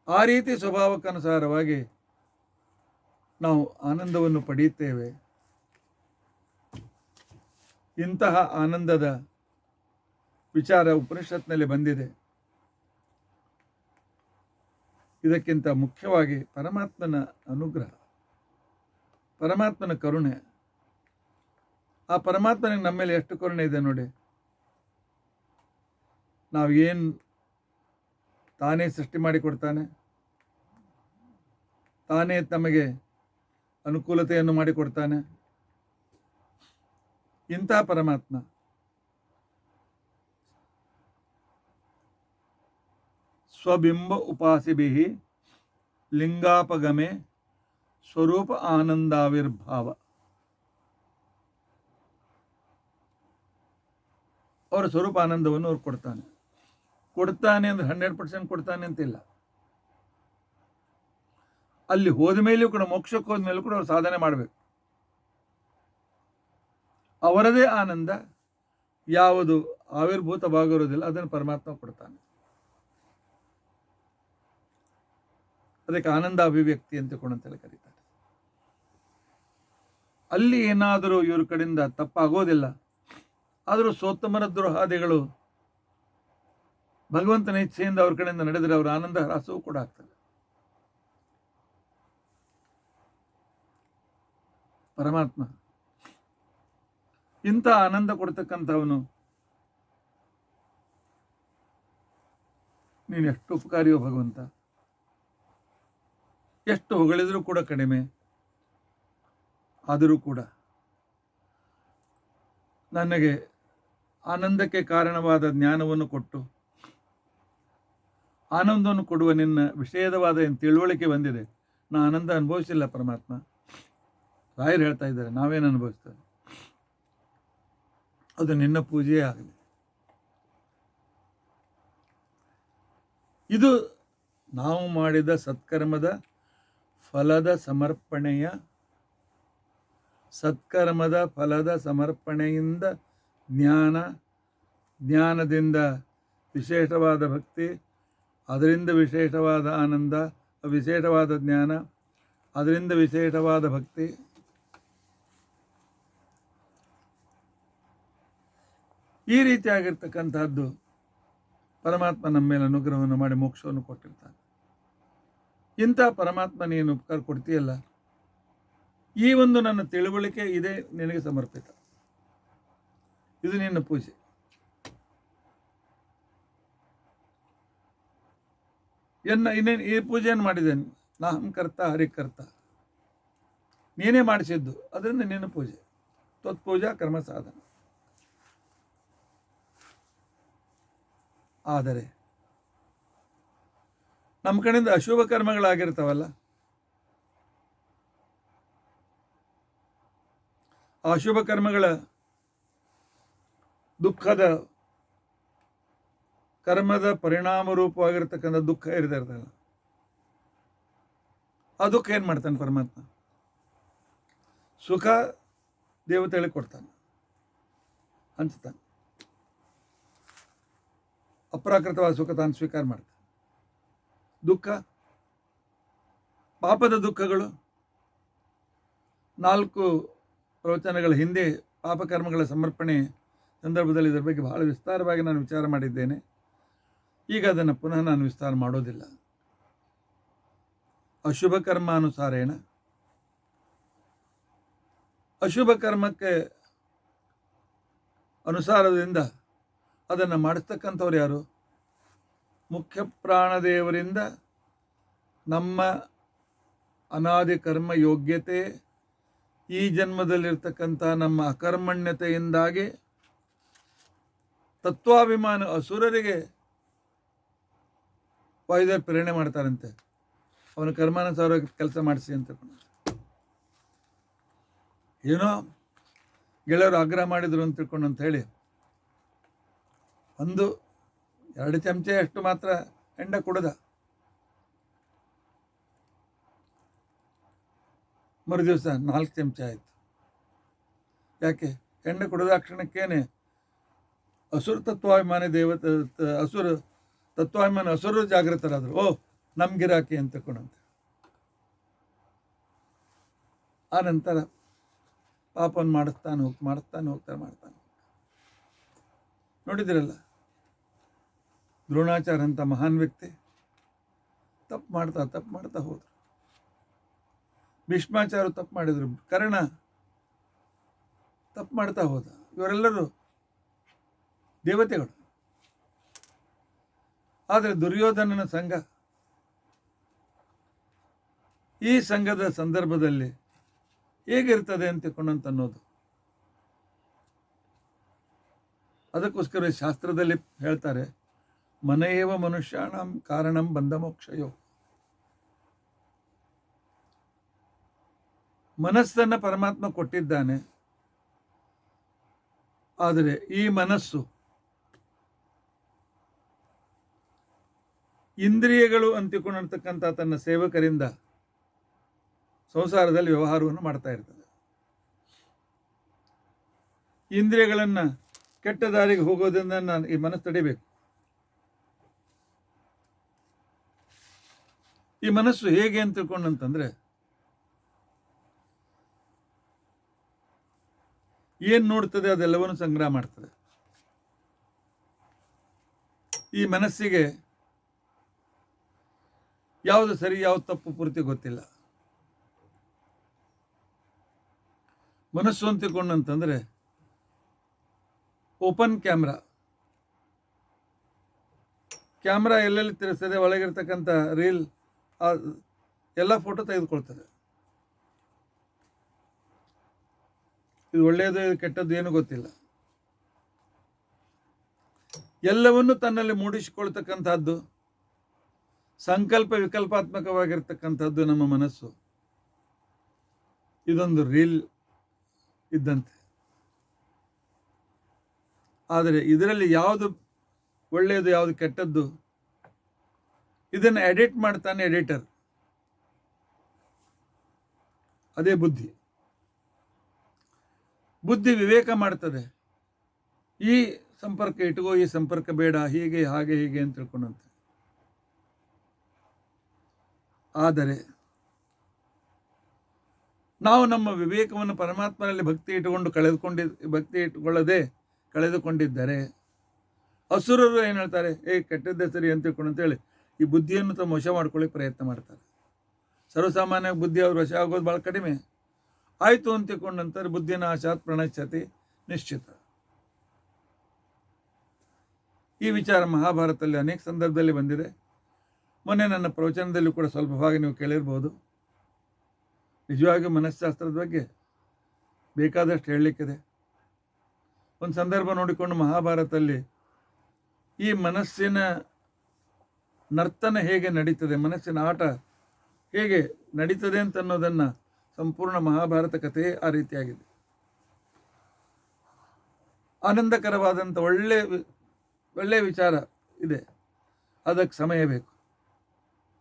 ಆ ರೀತಿ ಸ್ವಭಾವಕ್ಕನುಸಾರವಾಗಿ ನಾವು ಆನಂದವನ್ನು ಪಡೆಯುತ್ತೇವೆ. ಇಂತಹ ಆನಂದದ ವಿಚಾರ ಉಪನಿಷತ್ನಲ್ಲಿ ಬಂದಿದೆ. ಇದಕ್ಕಿಂತ ಮುಖ್ಯವಾಗಿ ಪರಮಾತ್ಮನ ಅನುಗ್ರಹ, ಪರಮಾತ್ಮನ ಕರುಣೆ. ಆ ಪರಮಾತ್ಮನಿಗೆ ನಮ್ಮ ಮೇಲೆ ಎಷ್ಟು ಕರುಣೆ ಇದೆ ನೋಡಿ. ನಾವೇನು ತಾನೇ ಸೃಷ್ಟಿ ಮಾಡಿಕೊಡ್ತಾನೆ, ತಾನೇ ತಮಗೆ ಅನುಕೂಲತೆಯನ್ನು ಮಾಡಿಕೊಡ್ತಾನೆ. ಇಂಥ ಪರಮಾತ್ಮ ಸ್ವಬಿಂಬ ಉಪಾಸಿಭಿ ಲಿಂಗಾಪಗಮೆ ಸ್ವರೂಪ ಆನಂದಾವಿರ್ಭಾವ. ಅವರ ಸ್ವರೂಪ ಆನಂದವನ್ನು ಅವ್ರು ಕೊಡ್ತಾನೆ ಅಂದ್ರೆ 100% ಕೊಡ್ತಾನೆ ಅಂತಿಲ್ಲ. ಅಲ್ಲಿ ಹೋದ ಮೇಲೂ ಕೂಡ, ಮೋಕ್ಷಕ್ಕೆ ಹೋದ ಮೇಲೂ ಕೂಡ ಅವ್ರು ಸಾಧನೆ ಮಾಡಬೇಕು. ಅವರದೇ ಆನಂದ ಯಾವುದು ಆವಿರ್ಭೂತವಾಗಿರೋದಿಲ್ಲ, ಅದನ್ನು ಪರಮಾತ್ಮ ಕೊಡ್ತಾನೆ. ಅದಕ್ಕೆ ಆನಂದ ಅಭಿವ್ಯಕ್ತಿ ಅಂತೇಳಿ ಕರೀತಾರೆ. ಅಲ್ಲಿ ಏನಾದರೂ ಇವ್ರ ಕಡೆಯಿಂದ ತಪ್ಪಾಗೋದಿಲ್ಲ. ಆದರೂ ಸೋತ್ತಮರ ದ್ರೋಹಾದಿಗಳು ಭಗವಂತನ ಇಚ್ಛೆಯಿಂದ ಅವ್ರ ಕಡೆಯಿಂದ ನಡೆದರೆ ಅವರ ಆನಂದ ಹ್ರಾಸವೂ ಕೂಡ ಆಗ್ತದೆ. ಪರಮಾತ್ಮ ಇಂಥ ಆನಂದ ಕೊಡ್ತಕ್ಕಂಥವನು. ನೀನು ಎಷ್ಟು ಉಪಕಾರಿಯೋ ಭಗವಂತ. ಎಷ್ಟು ಹೊಗಳಿದರೂ ಕೂಡ ಕಡಿಮೆ. ಆದರೂ ಕೂಡ ನನಗೆ ಆನಂದಕ್ಕೆ ಕಾರಣವಾದ ಜ್ಞಾನವನ್ನು ಕೊಟ್ಟು ಆನಂದವನ್ನು ಕೊಡುವ ನಿನ್ನ ವಿಷಯದವಾದ ಏನು ತಿಳುವಳಿಕೆ ಬಂದಿದೆ. ನಾ ಆನಂದ ಅನುಭವಿಸಿಲ್ಲ ಪರಮಾತ್ಮ. ರಾಯರು ಹೇಳ್ತಾ ಇದ್ದಾರೆ, ನಾವೇನು ಅನುಭವಿಸ್ತೇವೆ, ಅದು ನಿನ್ನ ಪೂಜೆಯೇ ಆಗಲಿ. ಇದು ನಾವು ಮಾಡಿದ ಸತ್ಕರ್ಮದ ಫಲದ ಸಮರ್ಪಣೆಯಿಂದ ಜ್ಞಾನದಿಂದ ವಿಶೇಷವಾದ ಭಕ್ತಿ, ಅದರಿಂದ ವಿಶೇಷವಾದ ಆನಂದ, ವಿಶೇಷವಾದ ಜ್ಞಾನ, ಅದರಿಂದ ವಿಶೇಷವಾದ ಭಕ್ತಿ, ಈ ರೀತಿಯಾಗಿರ್ತಕ್ಕಂಥದ್ದು ಪರಮಾತ್ಮ ನಮ್ಮ ಮೇಲೆ ಅನುಗ್ರಹವನ್ನು ಮಾಡಿ ಮೋಕ್ಷವನ್ನು ಕೊಟ್ಟಿರ್ತಾನೆ. ಇಂಥ ಪರಮಾತ್ಮ ನೀನು ಉಪಕಾರ ಕೊಡ್ತೀಯಲ್ಲ, ಈ ಒಂದು ನನ್ನ ತಿಳುವಳಿಕೆ ಇದೇ ನಿನಗೆ ಸಮರ್ಪಿತ. ಇದು ನಿನ್ನ ಪೂಜೆ. ಇನ್ನೇನು ಈ ಪೂಜೆಯನ್ನು ಮಾಡಿದ್ದೇನೆ, ನಾಹಂ ಕರ್ತ ಹರಿಕರ್ತ, ನೀನೇ ಮಾಡಿಸಿದ್ದು, ಅದರಿಂದ ನಿನ್ನ ಪೂಜೆ. ತ್ವತ್ಪೂಜಾ ಕರ್ಮ ಸಾಧನ. ಆದರೆ ನಮ್ಮ ಕಡೆಯಿಂದ ಅಶುಭ ಕರ್ಮಗಳಾಗಿರ್ತಾವಲ್ಲ, ಆ ಅಶುಭ ಕರ್ಮಗಳ ದುಃಖದ ಕರ್ಮದ ಪರಿಣಾಮ ರೂಪವಾಗಿರ್ತಕ್ಕಂಥ ದುಃಖ ಇರ್ತಲ್ಲ, ಆ ದುಃಖ ಏನು ಮಾಡ್ತಾನೆ ಪರಮಾತ್ಮ? ಸುಖ ದೇವತೆಗಳಿಗೆ ಕೊಡ್ತಾನೆ, ಹಂಚ್ತಾನೆ. ಅಪ್ರಾಕೃತವಾದ ಸುಖ ತಾನು ಸ್ವೀಕಾರ ಮಾಡ್ತಾನೆ. ದುಃಖ, ಪಾಪದ ದುಃಖಗಳು 4 ಪ್ರವಚನಗಳ ಹಿಂದೆ ಪಾಪಕರ್ಮಗಳ ಸಮರ್ಪಣೆ ಸಂದರ್ಭದಲ್ಲಿ ಇದರ ಬಗ್ಗೆ ಬಹಳ ವಿಸ್ತಾರವಾಗಿ ನಾನು ವಿಚಾರ ಮಾಡಿದ್ದೇನೆ. ಈಗ ಅದನ್ನು ಪುನಃ ನಾನು ವಿಸ್ತಾರ ಮಾಡೋದಿಲ್ಲ. ಅಶುಭ ಕರ್ಮಾನುಸಾರೇಣ, ಅಶುಭ ಕರ್ಮಕ್ಕೆ ಅನುಸಾರದಿಂದ ಅದನ್ನು ಮಾಡಿಸ್ತಕ್ಕಂಥವ್ರು ಯಾರು? ಮುಖ್ಯ ಪ್ರಾಣದೇವರಿಂದ ನಮ್ಮ ಅನಾದಿ ಕರ್ಮ ಯೋಗ್ಯತೆ, ಈ ಜನ್ಮದಲ್ಲಿರ್ತಕ್ಕಂಥ ನಮ್ಮ ಅಕರ್ಮಣ್ಯತೆಯಿಂದಾಗಿ ತತ್ವಾಭಿಮಾನ ಅಸುರರಿಗೆ ವಾಯುದೇವರು ಪ್ರೇರಣೆ ಮಾಡ್ತಾರಂತೆ, ಅವನ ಕರ್ಮಾನುಸಾರ ಕೆಲಸ ಮಾಡಿಸಿ ಅಂತ. ಏನೋ ಗೆಳೆಯರು ಆಗ್ರಹ ಮಾಡಿದ್ರು ಅಂತ ತಿಳ್ಕೊಂಡು ಅಂತ ಹೇಳಿ 1-2 ಚಮಚೆ ಅಷ್ಟು ಮಾತ್ರ ಹೆಂಡ ಕುಡ್ದ. ಮರುದಿವಸ 4 ಚಮಚ ಆಯಿತು. ಯಾಕೆ? ಹೆಂಡ ಕುಡಿದ ಕ್ಷಣಕ್ಕೇನೆ ಅಸುರ ತತ್ವಾಭಿಮಾನಿ ತತ್ವಾಭಿಮಾನಿ ಅಸುರರು ಜಾಗೃತರಾದರು. ನಮ್ಗಿರಾಕಿ ಅಂತ ತಿಳ್ಕೊಂಡಂತೆ. ಆ ನಂತರ ಪಾಪವನ್ನು ಮಾಡಿಸ್ತಾನೆ ಹೋಗ್ತಾನೆ. ನೋಡಿದಿರಲ್ಲ, ದ್ರೋಣಾಚಾರ್ಯ ಅಂತ ಮಹಾನ್ ವ್ಯಕ್ತಿ ತಪ್ಪು ಮಾಡ್ತಾ ಹೋದರು. ಭೀಷ್ಮಾಚಾರ್ಯ ತಪ್ಪು ಮಾಡಿದರು. ಕರ್ಣ ತಪ್ಪು ಮಾಡ್ತಾ ಹೋದ. ಇವರೆಲ್ಲರೂ ದೇವತೆಗಳು. ಆದರೆ ದುರ್ಯೋಧನನ ಸಂಘ, ಈ ಸಂಘದ ಸಂದರ್ಭದಲ್ಲಿ ಹೇಗಿರ್ತದೆ ಅಂತ ತಿಳ್ಕೊಂಡಂತ ಅನ್ನೋದು. ಅದಕ್ಕೋಸ್ಕರ ಶಾಸ್ತ್ರದಲ್ಲಿ ಹೇಳ್ತಾರೆ, ಮನಯೇವ ಮನುಷ್ಯಾಣಂ ಕಾರಣಂ ಬಂಧ ಮೋಕ್ಷಯೋ. ಮನಸ್ಸನ್ನು ಪರಮಾತ್ಮ ಕೊಟ್ಟಿದ್ದಾನೆ. ಆದರೆ ಈ ಮನಸ್ಸು ಇಂದ್ರಿಯಗಳು ಅಂತಿಕೊಂಡಿರ್ತಕ್ಕಂಥ ತನ್ನ ಸೇವಕರಿಂದ ಸಂಸಾರದಲ್ಲಿ ವ್ಯವಹಾರವನ್ನು ಮಾಡ್ತಾ ಇರ್ತದೆ. ಇಂದ್ರಿಯಗಳನ್ನು ಕೆಟ್ಟ ದಾರಿಗೆ ಹೋಗೋದ್ರಿಂದ ನಾನು ಈ ಮನಸ್ಸು ತಡಿಬೇಕು. ಈ ಮನಸ್ಸು ಹೇಗೆ ಅಂತ ತಿಳ್ಕೊಂಡಂತಂದ್ರೆ, ಏನು ನೋಡ್ತದೆ ಅದೆಲ್ಲವನ್ನು ಸಂಗ್ರಹ ಮಾಡ್ತದೆ. ಈ ಮನಸ್ಸಿಗೆ ಯಾವುದು ಸರಿ ಯಾವುದು ತಪ್ಪು ಪೂರ್ತಿ ಗೊತ್ತಿಲ್ಲ. ಮನಸ್ಸು ಅಂತ ತಿಳ್ಕೊಂಡಂತಂದ್ರೆ ಓಪನ್ ಕ್ಯಾಮ್ರಾ ಎಲ್ಲೆಲ್ಲಿ ತಿರ್ಸ್ತದೆ, ಒಳಗಿರ್ತಕ್ಕಂಥ ರೀಲ್ ಎಲ್ಲ ಫೋಟೋ ತೆಗೆದುಕೊಳ್ತದೆ. ಇದು ಒಳ್ಳೆಯದು ಇದು ಕೆಟ್ಟದ್ದು ಏನು ಗೊತ್ತಿಲ್ಲ. ಎಲ್ಲವನ್ನೂ ತನ್ನಲ್ಲಿ ಮೂಡಿಸಿಕೊಳ್ತಕ್ಕಂಥದ್ದು, ಸಂಕಲ್ಪ ವಿಕಲ್ಪಾತ್ಮಕವಾಗಿರ್ತಕ್ಕಂಥದ್ದು ನಮ್ಮ ಮನಸ್ಸು. ಇದೊಂದು ರೀಲ್ ಇದ್ದಂತೆ. ಆದರೆ ಇದರಲ್ಲಿ ಯಾವುದು ಒಳ್ಳೆಯದು ಯಾವುದು ಕೆಟ್ಟದ್ದು ಇದನ್ನು ಎಡಿಟ್ ಮಾಡ್ತಾನೆ ಎಡಿಟರ್. ಅದೇ ಬುದ್ಧಿ. ಬುದ್ಧಿ ವಿವೇಕ ಮಾಡ್ತದೆ. ಈ ಸಂಪರ್ಕ ಇಟ್ಕೋ, ಈ ಸಂಪರ್ಕ ಬೇಡ, ಹೀಗೆ ಹಾಗೆ ಹೀಗೆ ಅಂತ ತಿಳ್ಕೊಂಡಂತೆ. ಆದರೆ ನಾವು ನಮ್ಮ ವಿವೇಕವನ್ನು ಪರಮಾತ್ಮನಲ್ಲಿ ಭಕ್ತಿ ಇಟ್ಟುಕೊಳ್ಳದೆ ಕಳೆದುಕೊಂಡಿದ್ದರೆ ಅಸುರರು ಏನು ಹೇಳ್ತಾರೆ, ಕೆಟ್ಟದ್ದೇ ಸರಿ ಅಂತ ತಿಳ್ಕೊಂಡಂತೇಳಿ ಈ ಬುದ್ಧಿಯನ್ನು ತಮ್ಮ ವಶ ಮಾಡ್ಕೊಳ್ಳಿಕ್ಕೆ ಪ್ರಯತ್ನ ಮಾಡ್ತಾರೆ. ಸರ್ವಸಾಮಾನ್ಯ ಬುದ್ಧಿ ಅವ್ರ ವಶ ಆಗೋದು ಭಾಳ ಕಡಿಮೆ. ಆಯಿತು ಅಂತ ತಿಳ್ಕೊಂಡಂತಾರೆ ಬುದ್ಧಿನಾಶಾತ್ ಪ್ರಣಶ್ಯತಿ ನಿಶ್ಚಿತ. ಈ ವಿಚಾರ ಮಹಾಭಾರತದಲ್ಲಿ ಅನೇಕ ಸಂದರ್ಭದಲ್ಲಿ ಬಂದಿದೆ. ಮೊನ್ನೆ ನನ್ನ ಪ್ರವಚನದಲ್ಲಿ ಕೂಡ ಸ್ವಲ್ಪ ಭಾಗ ನೀವು ಕೇಳಿರ್ಬೋದು. ನಿಜವಾಗಿಯೂ ಮನಸ್ಶಾಸ್ತ್ರದ ಬಗ್ಗೆ ಬೇಕಾದಷ್ಟು ಹೇಳಲಿಕ್ಕಿದೆ. ಒಂದು ಸಂದರ್ಭ ನೋಡಿಕೊಂಡು ಮಹಾಭಾರತದಲ್ಲಿ ಈ ಮನಸ್ಸಿನ ನರ್ತನ ಹೇಗೆ ನಡೀತದೆ, ಮನಸ್ಸಿನ ಆಟ ಹೇಗೆ ನಡೀತದೆ ಅಂತ ಅನ್ನೋದನ್ನು ಸಂಪೂರ್ಣ ಮಹಾಭಾರತ ಕಥೆಯೇ ಆ ರೀತಿಯಾಗಿದೆ. ಆನಂದಕರವಾದಂಥ ಒಳ್ಳೆಯ ವಿಚಾರ ಇದೆ. ಅದಕ್ಕೆ ಸಮಯ ಬೇಕು.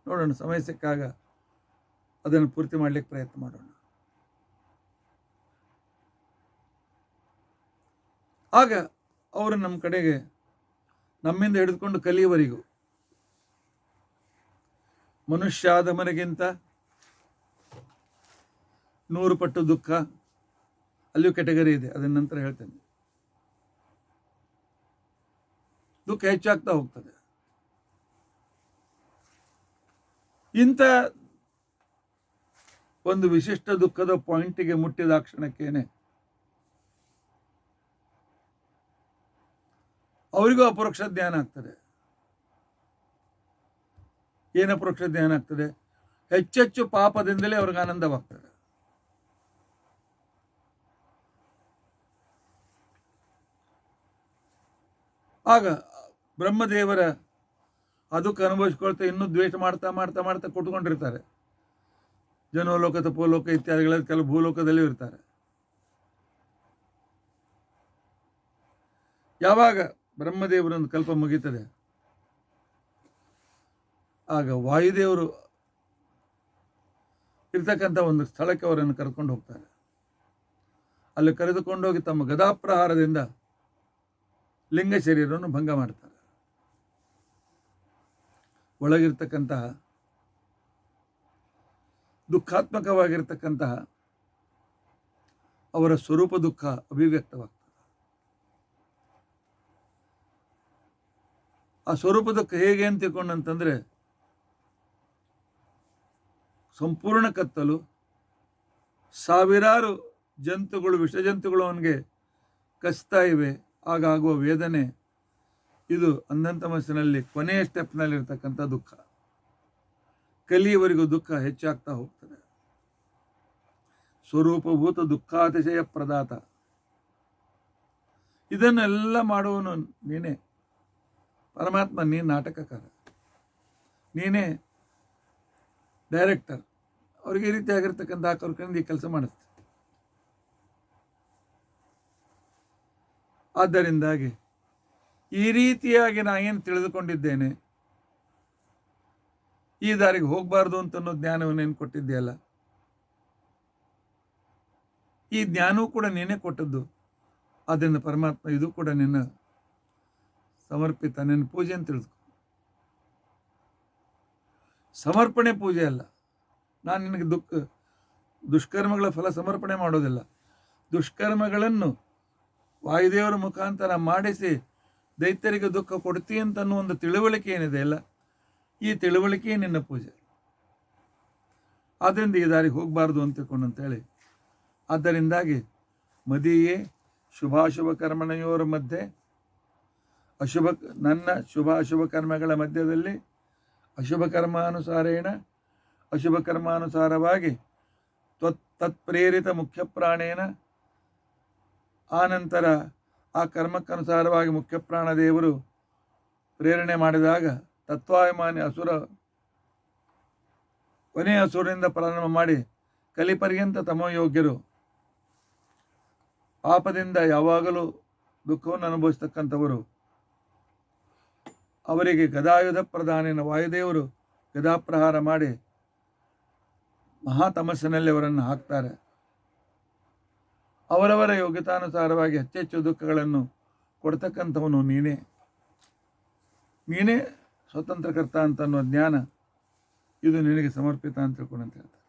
ನೋಡೋಣ, ಸಮಯ ಸಿಕ್ಕಾಗ ಅದನ್ನು ಪೂರ್ತಿ ಮಾಡಲಿಕ್ಕೆ ಪ್ರಯತ್ನ ಮಾಡೋಣ. ಆಗ ಅವರು ನಮ್ಮ ಕಡೆಗೆ ನಮ್ಮಿಂದ ಹಿಡಿದುಕೊಂಡು ಕಲಿಯುವವರೆಗೂ ಮನುಷ್ಯಾದಮರಿಗಿಂತ 100 ಪಟ್ಟು ದುಃಖ, ಅಲ್ಲಿಯೂ ಕೆಟಗರಿ ಇದೆ, ಅದನ್ನ ನಂತರ ಹೇಳ್ತೇನೆ. ದುಃಖ ಹೆಚ್ಚಾಗ್ತಾ ಹೋಗ್ತದೆ. ಇಂಥ ಒಂದು ವಿಶಿಷ್ಟ ದುಃಖದ ಪಾಯಿಂಟಿಗೆ ಮುಟ್ಟಿದ ಕ್ಷಣಕ್ಕೇನೆ ಅವರಿಗೂ ಅಪರೋಕ್ಷ ಜ್ಞಾನ ಆಗ್ತದೆ. ಏನು ಅಪರೋಕ್ಷ ಜ್ಞಾನ ಆಗ್ತದೆ? ಹೆಚ್ಚೆಚ್ಚು ಪಾಪದಿಂದಲೇ ಅವ್ರಿಗೆ ಆನಂದವಾಗ್ತದೆ. ಆಗ ಬ್ರಹ್ಮದೇವರ ಅದಕ್ಕೆ ಅನುಭವಿಸ್ಕೊಳ್ತಾ ಇನ್ನೂ ದ್ವೇಷ ಮಾಡ್ತಾ ಮಾಡ್ತಾ ಮಾಡ್ತಾ ಕೊಟ್ಕೊಂಡಿರ್ತಾರೆ. ಜನೋಲೋಕ ತಪೋಲೋಕ ಇತ್ಯಾದಿಗಳಲ್ಲಿ ಕೆಲವು ಭೂಲೋಕದಲ್ಲೂ ಇರ್ತಾರೆ. ಯಾವಾಗ ಬ್ರಹ್ಮದೇವರೊಂದು ಕಲ್ಪ ಮುಗೀತದೆ, ಆಗ ವಾಯುದೇವರು ಇರ್ತಕ್ಕಂಥ ಒಂದು ಸ್ಥಳಕ್ಕೆ ಅವರನ್ನು ಕರೆದುಕೊಂಡು ಹೋಗ್ತಾರೆ. ಅಲ್ಲಿ ಕರೆದುಕೊಂಡೋಗಿ ತಮ್ಮ ಗದಾಪ್ರಹಾರದಿಂದ ಲಿಂಗ ಶರೀರವನ್ನು ಭಂಗ ಮಾಡ್ತಾರೆ. ಒಳಗಿರ್ತಕ್ಕಂತಹ ದುಃಖಾತ್ಮಕವಾಗಿರ್ತಕ್ಕಂತಹ ಅವರ ಸ್ವರೂಪ ದುಃಖ ಅಭಿವ್ಯಕ್ತವಾಗ್ತದೆ. ಆ ಸ್ವರೂಪ ದುಃಖ ಹೇಗೆ ಅಂತ ತಿಳ್ಕೊಂಡಂತಂದ್ರೆ, ಸಂಪೂರ್ಣ ಕತ್ತಲು, ಸಾವಿರಾರು ಜಂತುಗಳು, ವಿಷಜಂತುಗಳು ಅವನಿಗೆ ಕಚ್ತಾ ಇವೆ, ಆಗಾಗುವ ವೇದನೆ, ಇದು ಅಂಧಂತ ಮನಸ್ಸಿನಲ್ಲಿ ಕೊನೆಯ ಸ್ಟೆಪ್ನಲ್ಲಿರ್ತಕ್ಕಂಥ ದುಃಖ. ಕಲಿಯವರೆಗೂ ದುಃಖ ಹೆಚ್ಚಾಗ್ತಾ ಹೋಗ್ತದೆ. ಸ್ವರೂಪಭೂತ ದುಃಖಾತಿಶಯ ಪ್ರದಾತ. ಇದನ್ನೆಲ್ಲ ಮಾಡುವನು ನೀನೇ ಪರಮಾತ್ಮ. ನೀನು ನಾಟಕಕಾರ, ನೀನೇ ಡೈರೆಕ್ಟರ್. ಅವ್ರಿಗೆ ಈ ರೀತಿ ಆಗಿರ್ತಕ್ಕಂಥ ಕರ್ಕೊಂಡು ಈ ಕೆಲಸ ಮಾಡಿಸ್ತಾರೆ. ಆದ್ದರಿಂದಾಗಿ ಈ ರೀತಿಯಾಗಿ ನಾ ಏನು ತಿಳಿದುಕೊಂಡಿದ್ದೇನೆ, ಈ ದಾರಿಗೆ ಹೋಗಬಾರ್ದು ಅಂತನ್ನೋ ಜ್ಞಾನವನ್ನೇನು ಕೊಟ್ಟಿದೆಯಲ್ಲ, ಈ ಜ್ಞಾನವೂ ಕೂಡ ನೀನೇ ಕೊಟ್ಟದ್ದು. ಆದ್ದರಿಂದ ಪರಮಾತ್ಮ ಇದು ಕೂಡ ನಿನ್ನ ಸಮರ್ಪಿತ, ನಿನ್ನ ಪೂಜೆ ಅಂತ ತಿಳಿದುಕೊ. ಸಮರ್ಪಣೆ ಪೂಜೆ ಅಲ್ಲ. ನಾನು ನಿನಗೆ ದುಷ್ಕರ್ಮಗಳ ಫಲ ಸಮರ್ಪಣೆ ಮಾಡೋದಿಲ್ಲ. ದುಷ್ಕರ್ಮಗಳನ್ನು ವಾಯುದೇವರ ಮುಖಾಂತರ ಮಾಡಿಸಿ ದೈತ್ಯರಿಗೆ ದುಃಖ ಕೊಡ್ತೀವಿ ಅಂತನ್ನೋ ಒಂದು ತಿಳುವಳಿಕೆ ಏನಿದೆ ಅಲ್ಲ, ಈ ತಿಳುವಳಿಕೆಯೇ ನಿನ್ನ ಪೂಜೆ. ಆದ್ದರಿಂದ ಈ ದಾರಿಗೆ ಹೋಗಬಾರ್ದು ಅಂತೇಳಿ, ಆದ್ದರಿಂದಾಗಿ ಮದೀಯೇ ಶುಭಾಶುಭ ಕರ್ಮಣೆಯೋರ ಮಧ್ಯೆ ನನ್ನ ಶುಭಾಶುಭ ಕರ್ಮಗಳ ಮಧ್ಯದಲ್ಲಿ ಅಶುಭ ಕರ್ಮಾನುಸಾರೇಣ ಅಶುಭ ಕರ್ಮಾನುಸಾರವಾಗಿ ತತ್ಪ್ರೇರಿತ ಮುಖ್ಯ ಪ್ರಾಣೇನ, ಆನಂತರ ಆ ಕರ್ಮಕ್ಕನುಸಾರವಾಗಿ ಮುಖ್ಯ ಪ್ರಾಣದೇವರು ಪ್ರೇರಣೆ ಮಾಡಿದಾಗ ತತ್ವಾಭಿಮಾನಿ ಅಸುರ ಕೊನೆಯ ಅಸುರನಿಂದ ಪ್ರಾರಂಭ ಮಾಡಿ ಕಲಿಪರ್ಯಂತ ತಮೋಯೋಗ್ಯರು ಪಾಪದಿಂದ ಯಾವಾಗಲೂ ದುಃಖವನ್ನು ಅನುಭವಿಸ್ತಕ್ಕಂಥವರು, ಅವರಿಗೆ ಗದಾಯುಧ ಪ್ರಧಾನಿನ ವಾಯುದೇವರು ಗದಾಪ್ರಹಾರ ಮಾಡಿ ಮಹಾತಮಸ್ಸಿನಲ್ಲಿ ಅವರನ್ನು ಹಾಕ್ತಾರೆ. ಅವರವರ ಯೋಗ್ಯತಾನುಸಾರವಾಗಿ ಹೆಚ್ಚೆಚ್ಚು ದುಃಖಗಳನ್ನು ಕೊಡ್ತಕ್ಕಂಥವನು ನೀನೇ ಸ್ವತಂತ್ರಕರ್ತ ಅಂತ ಅನ್ನೋ ಜ್ಞಾನ ಇದು ನಿನಗೆ ಸಮರ್ಪಿತ ಅಂತ ತಿಳ್ಕೊಂಡಂತ ಹೇಳ್ತಾರೆ.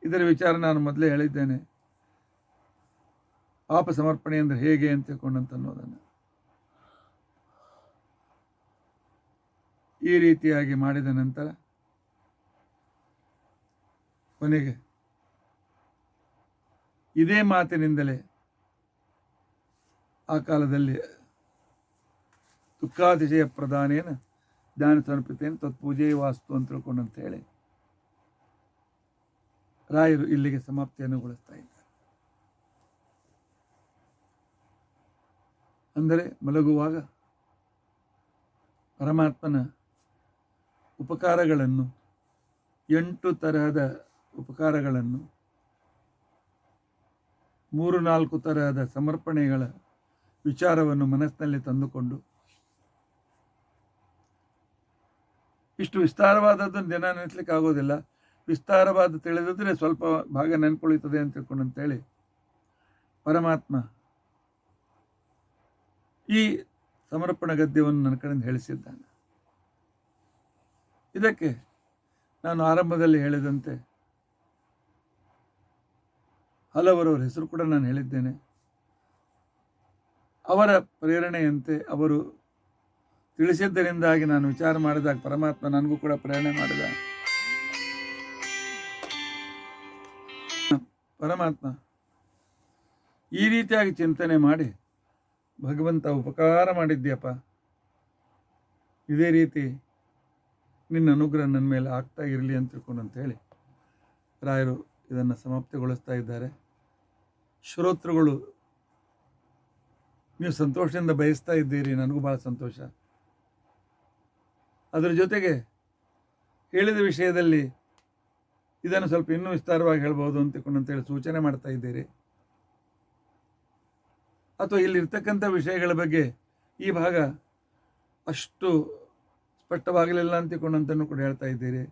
ಇದರ ವಿಚಾರ ನಾನು ಮೊದಲೇ ಹೇಳಿದ್ದೇನೆ, ಪಾಪ ಸಮರ್ಪಣೆ ಅಂದರೆ ಹೇಗೆ ಅಂತ ತಿಳ್ಕೊಂಡಂತ ಅನ್ನೋದನ್ನು. ಈ ರೀತಿಯಾಗಿ ಮಾಡಿದ ನಂತರ ಕೊನೆಗೆ ಇದೇ ಮಾತಿನಿಂದಲೇ ಆ ಕಾಲದಲ್ಲಿ ದುಃಖಾತಿಶಯ ಪ್ರಧಾನೇನ ಜ್ಞಾನ ಸಮರ್ಪಿತೇನ ತತ್ಪೂಜೆ ವಾಸ್ತು ಅಂತ ತಿಳ್ಕೊಂಡಂತ ಹೇಳಿ ರಾಯರು ಇಲ್ಲಿಗೆ ಸಮಾಪ್ತಿಯನ್ನುಗೊಳಿಸ್ತಾ ಇದ್ದಾರೆ. ಅಂದರೆ ಮಲಗುವಾಗ ಪರಮಾತ್ಮನ ಉಪಕಾರಗಳನ್ನು 8 ತರಹದ ಉಪಕಾರಗಳನ್ನು 3-4 ತರಹದ ಸಮರ್ಪಣೆಗಳ ವಿಚಾರವನ್ನು ಮನಸ್ಸಿನಲ್ಲಿ ತಂದುಕೊಂಡು, ಇಷ್ಟು ವಿಸ್ತಾರವಾದದ್ದನ್ನು ದಿನ ನೆನೆಸ್ಲಿಕ್ಕೆ ಆಗೋದಿಲ್ಲ, ವಿಸ್ತಾರವಾದ ತಿಳಿದಿದ್ರೆ ಸ್ವಲ್ಪ ಭಾಗ ನೆನ್ಕೊಳ್ಳುತ್ತದೆ ಅಂತ ತಿಳ್ಕೊಂಡಂತೇಳಿ ಪರಮಾತ್ಮ ಈ ಸಮರ್ಪಣಾ ಗದ್ಯವನ್ನು ನನ್ನ ಕಡೆಯಿಂದ ಹೇಳಿಸಿದ್ದಾನೆ. ಇದಕ್ಕೆ ನಾನು ಆರಂಭದಲ್ಲಿ ಹೇಳಿದಂತೆ ಹಲವರವರ ಹೆಸರು ಕೂಡ ನಾನು ಹೇಳಿದ್ದೇನೆ. ಅವರ ಪ್ರೇರಣೆಯಂತೆ ಅವರು ತಿಳಿಸಿದ್ದರಿಂದಾಗಿ ನಾನು ವಿಚಾರ ಮಾಡಿದಾಗ ಪರಮಾತ್ಮ ನನಗೂ ಕೂಡ ಪ್ರೇರಣೆ ಮಾಡಿದ. ಪರಮಾತ್ಮ ಈ ರೀತಿಯಾಗಿ ಚಿಂತನೆ ಮಾಡಿ, ಭಗವಂತ ಉಪಕಾರ ಮಾಡಿದ್ಯಪ್ಪ, ಇದೇ ರೀತಿ ನಿನ್ನ ಅನುಗ್ರಹ ನನ್ನ ಮೇಲೆ ಆಗ್ತಾ ಇರಲಿ ಅಂತ ತಿಳ್ಕೊಂಡಂತ ಹೇಳಿ ರಾಯರು ಇದನ್ನು ಸಮಾಪ್ತಿಗೊಳಿಸ್ತಾ ಇದ್ದಾರೆ. ಶ್ರೋತೃಗಳು ನೀವು ಸಂತೋಷದಿಂದ ಬಯಸ್ತಾ ಇದ್ದೀರಿ, ನನಗೂ ಭಾಳ ಸಂತೋಷ. ಅದರ ಜೊತೆಗೆ ಹೇಳಿದ ವಿಷಯದಲ್ಲಿ ಇದನ್ನು ಸ್ವಲ್ಪ ಇನ್ನೂ ವಿಸ್ತಾರವಾಗಿ ಹೇಳ್ಬೋದು ಅಂತ ತಿಳ್ಕೊಂಡಂತೇಳಿ ಸೂಚನೆ ಮಾಡ್ತಾ ಇದ್ದೀರಿ, ಅಥವಾ ಇಲ್ಲಿರ್ತಕ್ಕಂಥ ವಿಷಯಗಳ ಬಗ್ಗೆ ಈ ಭಾಗ ಅಷ್ಟು ಸ್ಪಷ್ಟವಾಗಲಿಲ್ಲ ಅಂತ ತಿಳ್ಕೊಂಡಂತನೂ ಕೂಡ ಹೇಳ್ತಾ ಇದ್ದೀರಿ.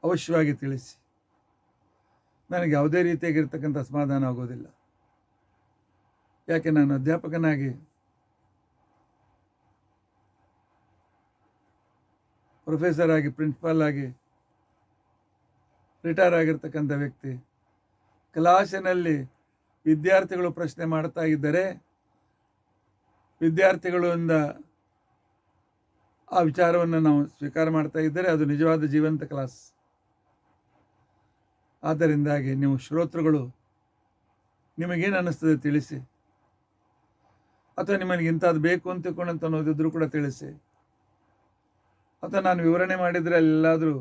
ಅವಶ್ಯವಾಗಿ ತಿಳಿಸಿ, ನನಗೆ ಯಾವುದೇ ರೀತಿಯಾಗಿರ್ತಕ್ಕಂಥ ಅಸಮಾಧಾನ ಆಗೋದಿಲ್ಲ. ಯಾಕೆ ನಾನು ಅಧ್ಯಾಪಕನಾಗಿ ಪ್ರೊಫೆಸರ್ ಆಗಿ ಪ್ರಿನ್ಸಿಪಾಲ್ ಆಗಿ ರಿಟೈರ್ ಆಗಿರ್ತಕ್ಕಂಥ ವ್ಯಕ್ತಿ, ಕ್ಲಾಸಿನಲ್ಲಿ ವಿದ್ಯಾರ್ಥಿಗಳು ಪ್ರಶ್ನೆ ಮಾಡ್ತಾ ಇದ್ದರೆ ವಿದ್ಯಾರ್ಥಿಗಳಿಂದ ಆ ವಿಚಾರವನ್ನು ನಾವು ಸ್ವೀಕಾರ ಮಾಡ್ತಾ ಇದ್ದರೆ ಅದು ನಿಜವಾದ ಜೀವಂತ ಕ್ಲಾಸ್. ಆದ್ದರಿಂದಾಗಿ ನೀವು ಶ್ರೋತೃಗಳು ನಿಮಗೇನು ಅನ್ನಿಸ್ತದೆ ತಿಳಿಸಿ, ಅಥವಾ ನಿಮಗೆ ಇಂಥದ್ದು ಬೇಕು ಅಂತ ತಿಳ್ಕೊಂಡಂತ ಅನ್ನೋದಿದ್ರು ಕೂಡ ತಿಳಿಸಿ, ಅಥವಾ ನಾನು ವಿವರಣೆ ಮಾಡಿದರೆ ಎಲ್ಲಾದರೂ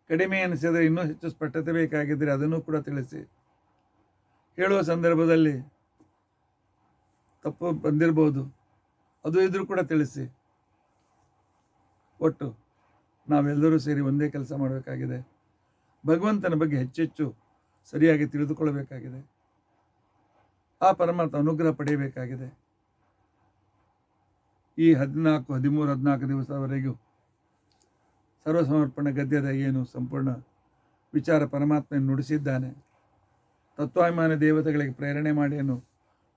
ಕಡಿಮೆ ಅನಿಸಿದರೆ ಇನ್ನೂ ಹೆಚ್ಚು ಸ್ಪಷ್ಟತೆ ಬೇಕಾಗಿದ್ದರೆ ಅದನ್ನು ಕೂಡ ತಿಳಿಸಿ. ಹೇಳುವ ಸಂದರ್ಭದಲ್ಲಿ ತಪ್ಪು ಬಂದಿರ್ಬೋದು, ಅದು ಇದ್ರೂ ಕೂಡ ತಿಳಿಸಿ. ಒಟ್ಟು ನಾವೆಲ್ಲರೂ ಸೇರಿ ಒಂದೇ ಕೆಲಸ ಮಾಡಬೇಕಾಗಿದೆ. ಭಗವಂತನ ಬಗ್ಗೆ ಹೆಚ್ಚೆಚ್ಚು ಸರಿಯಾಗಿ ತಿಳಿದುಕೊಳ್ಳಬೇಕಾಗಿದೆ. ಆ ಪರಮಾತ್ಮ ಅನುಗ್ರಹ ಪಡೆಯಬೇಕಾಗಿದೆ. ಈ 14 ದಿವಸವರೆಗೂ ಸರ್ವಸಮರ್ಪಣ ಗದ್ಯದ ಏನು ಸಂಪೂರ್ಣ ವಿಚಾರ ಪರಮಾತ್ಮ ನುಡಿಸಿದ್ದಾನೆ, ತತ್ವಾಭಿಮಾನ ದೇವತೆಗಳಿಗೆ ಪ್ರೇರಣೆ ಮಾಡಿ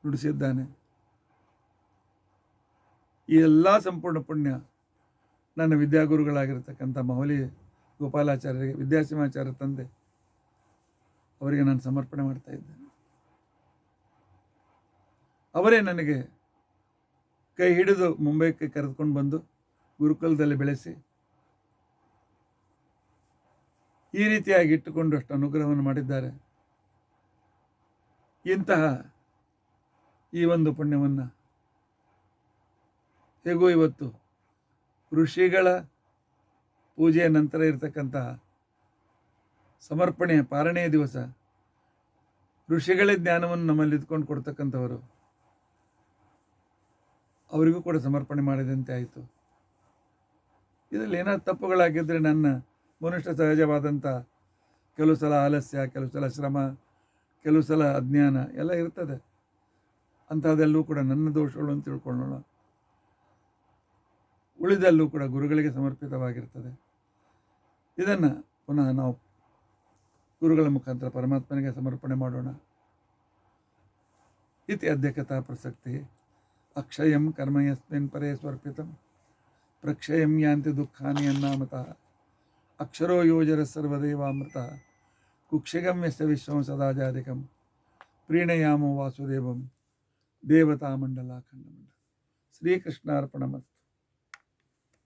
ನುಡಿಸಿದ್ದಾನೆ. ಈ ಎಲ್ಲ ಸಂಪೂರ್ಣ ಪುಣ್ಯ ನನ್ನ ವಿದ್ಯಾಗುರುಗಳಾಗಿರ್ತಕ್ಕಂಥ ಮೌಲಿ ಗೋಪಾಲಾಚಾರ್ಯರಿಗೆ, ವಿದ್ಯಾಸಿಂಹಾಚಾರ್ಯ ತಂದೆ ಅವರಿಗೆ ನಾನು ಸಮರ್ಪಣೆ ಮಾಡ್ತಾ ಇದ್ದೇನೆ. ಅವರೇ ನನಗೆ ಕೈ ಹಿಡಿದು ಮುಂಬೈಗೆ ಕರೆದುಕೊಂಡು ಬಂದು ಗುರುಕುಲದಲ್ಲಿ ಬೆಳೆಸಿ ಈ ರೀತಿಯಾಗಿ ಇಟ್ಟುಕೊಂಡು ಅಷ್ಟು ಅನುಗ್ರಹವನ್ನು ಮಾಡಿದ್ದಾರೆ. ಇಂತಹ ಈ ಒಂದು ಪುಣ್ಯವನ್ನು ಹೇಗೂ ಇವತ್ತು ಋಷಿಗಳ ಪೂಜೆಯ ನಂತರ ಇರತಕ್ಕಂತಹ ಸಮರ್ಪಣೆಯ ಪಾರಣೆಯ ದಿವಸ ಋಷಿಗಳೇ ಜ್ಞಾನವನ್ನು ನಮ್ಮಲ್ಲಿ ಇದ್ಕೊಂಡು ಕೊಡ್ತಕ್ಕಂಥವರು, ಅವರಿಗೂ ಕೂಡ ಸಮರ್ಪಣೆ ಮಾಡಿದಂತೆ ಆಯಿತು. ಇದರಲ್ಲಿ ಏನಾದ್ರು ತಪ್ಪುಗಳಾಗಿದ್ದರೆ ನನ್ನ ಮನುಷ್ಯ ಸಹಜವಾದಂಥ ಕೆಲವು ಸಲ ಆಲಸ್ಯ, ಕೆಲವು ಸಲ ಶ್ರಮ, ಕೆಲವು ಸಲ ಅಜ್ಞಾನ ಎಲ್ಲ ಇರ್ತದೆ. ಅಂಥದ್ದೆಲ್ಲೂ ಕೂಡ ನನ್ನ ದೋಷಗಳು ಅಂತ ತಿಳ್ಕೊಳ್ಳೋಣ. ಉಳಿದೆಲ್ಲೂ ಕೂಡ ಗುರುಗಳಿಗೆ ಸಮರ್ಪಿತವಾಗಿರ್ತದೆ. ಇದನ್ನು ಪುನಃ ನಾವು ಗುರುಗಳ ಮುಖಾಂತರ ಪರಮಾತ್ಮನಿಗೆ ಸಮರ್ಪಣೆ ಮಾಡೋಣ. ಇತಿ ಅದ್ಯ ಕಥಾ ಪ್ರಸಕ್ತಿ. ಅಕ್ಷಯಂ ಕರ್ಮ ಯಸ್ಮಿನ್ ಪರೇ ಸ್ವರ್ಪಿತಂ ಪ್ರಕ್ಷಯಂ ಯಾಂತಿ ದುಃಖಾನಿ ಅನ್ನಾಮತಃ ಅಕ್ಷರೋ ಯೋಜರ ಸರ್ವದೇವಾಮೃತ ಕುಕ್ಷಿಗಂ ಯಸ್ಯ ವಿಶ್ವಂ ಸದಾ ಜಾಧಿಕಂ ಪ್ರೀಣಯಾಮೋ ವಾಸುದೇವಂ ದೇವತಾ ಮಂಡಲ ಖಂಡಮಂಡಲ. ಶ್ರೀಕೃಷ್ಣಾರ್ಪಣಮಸ್ತು.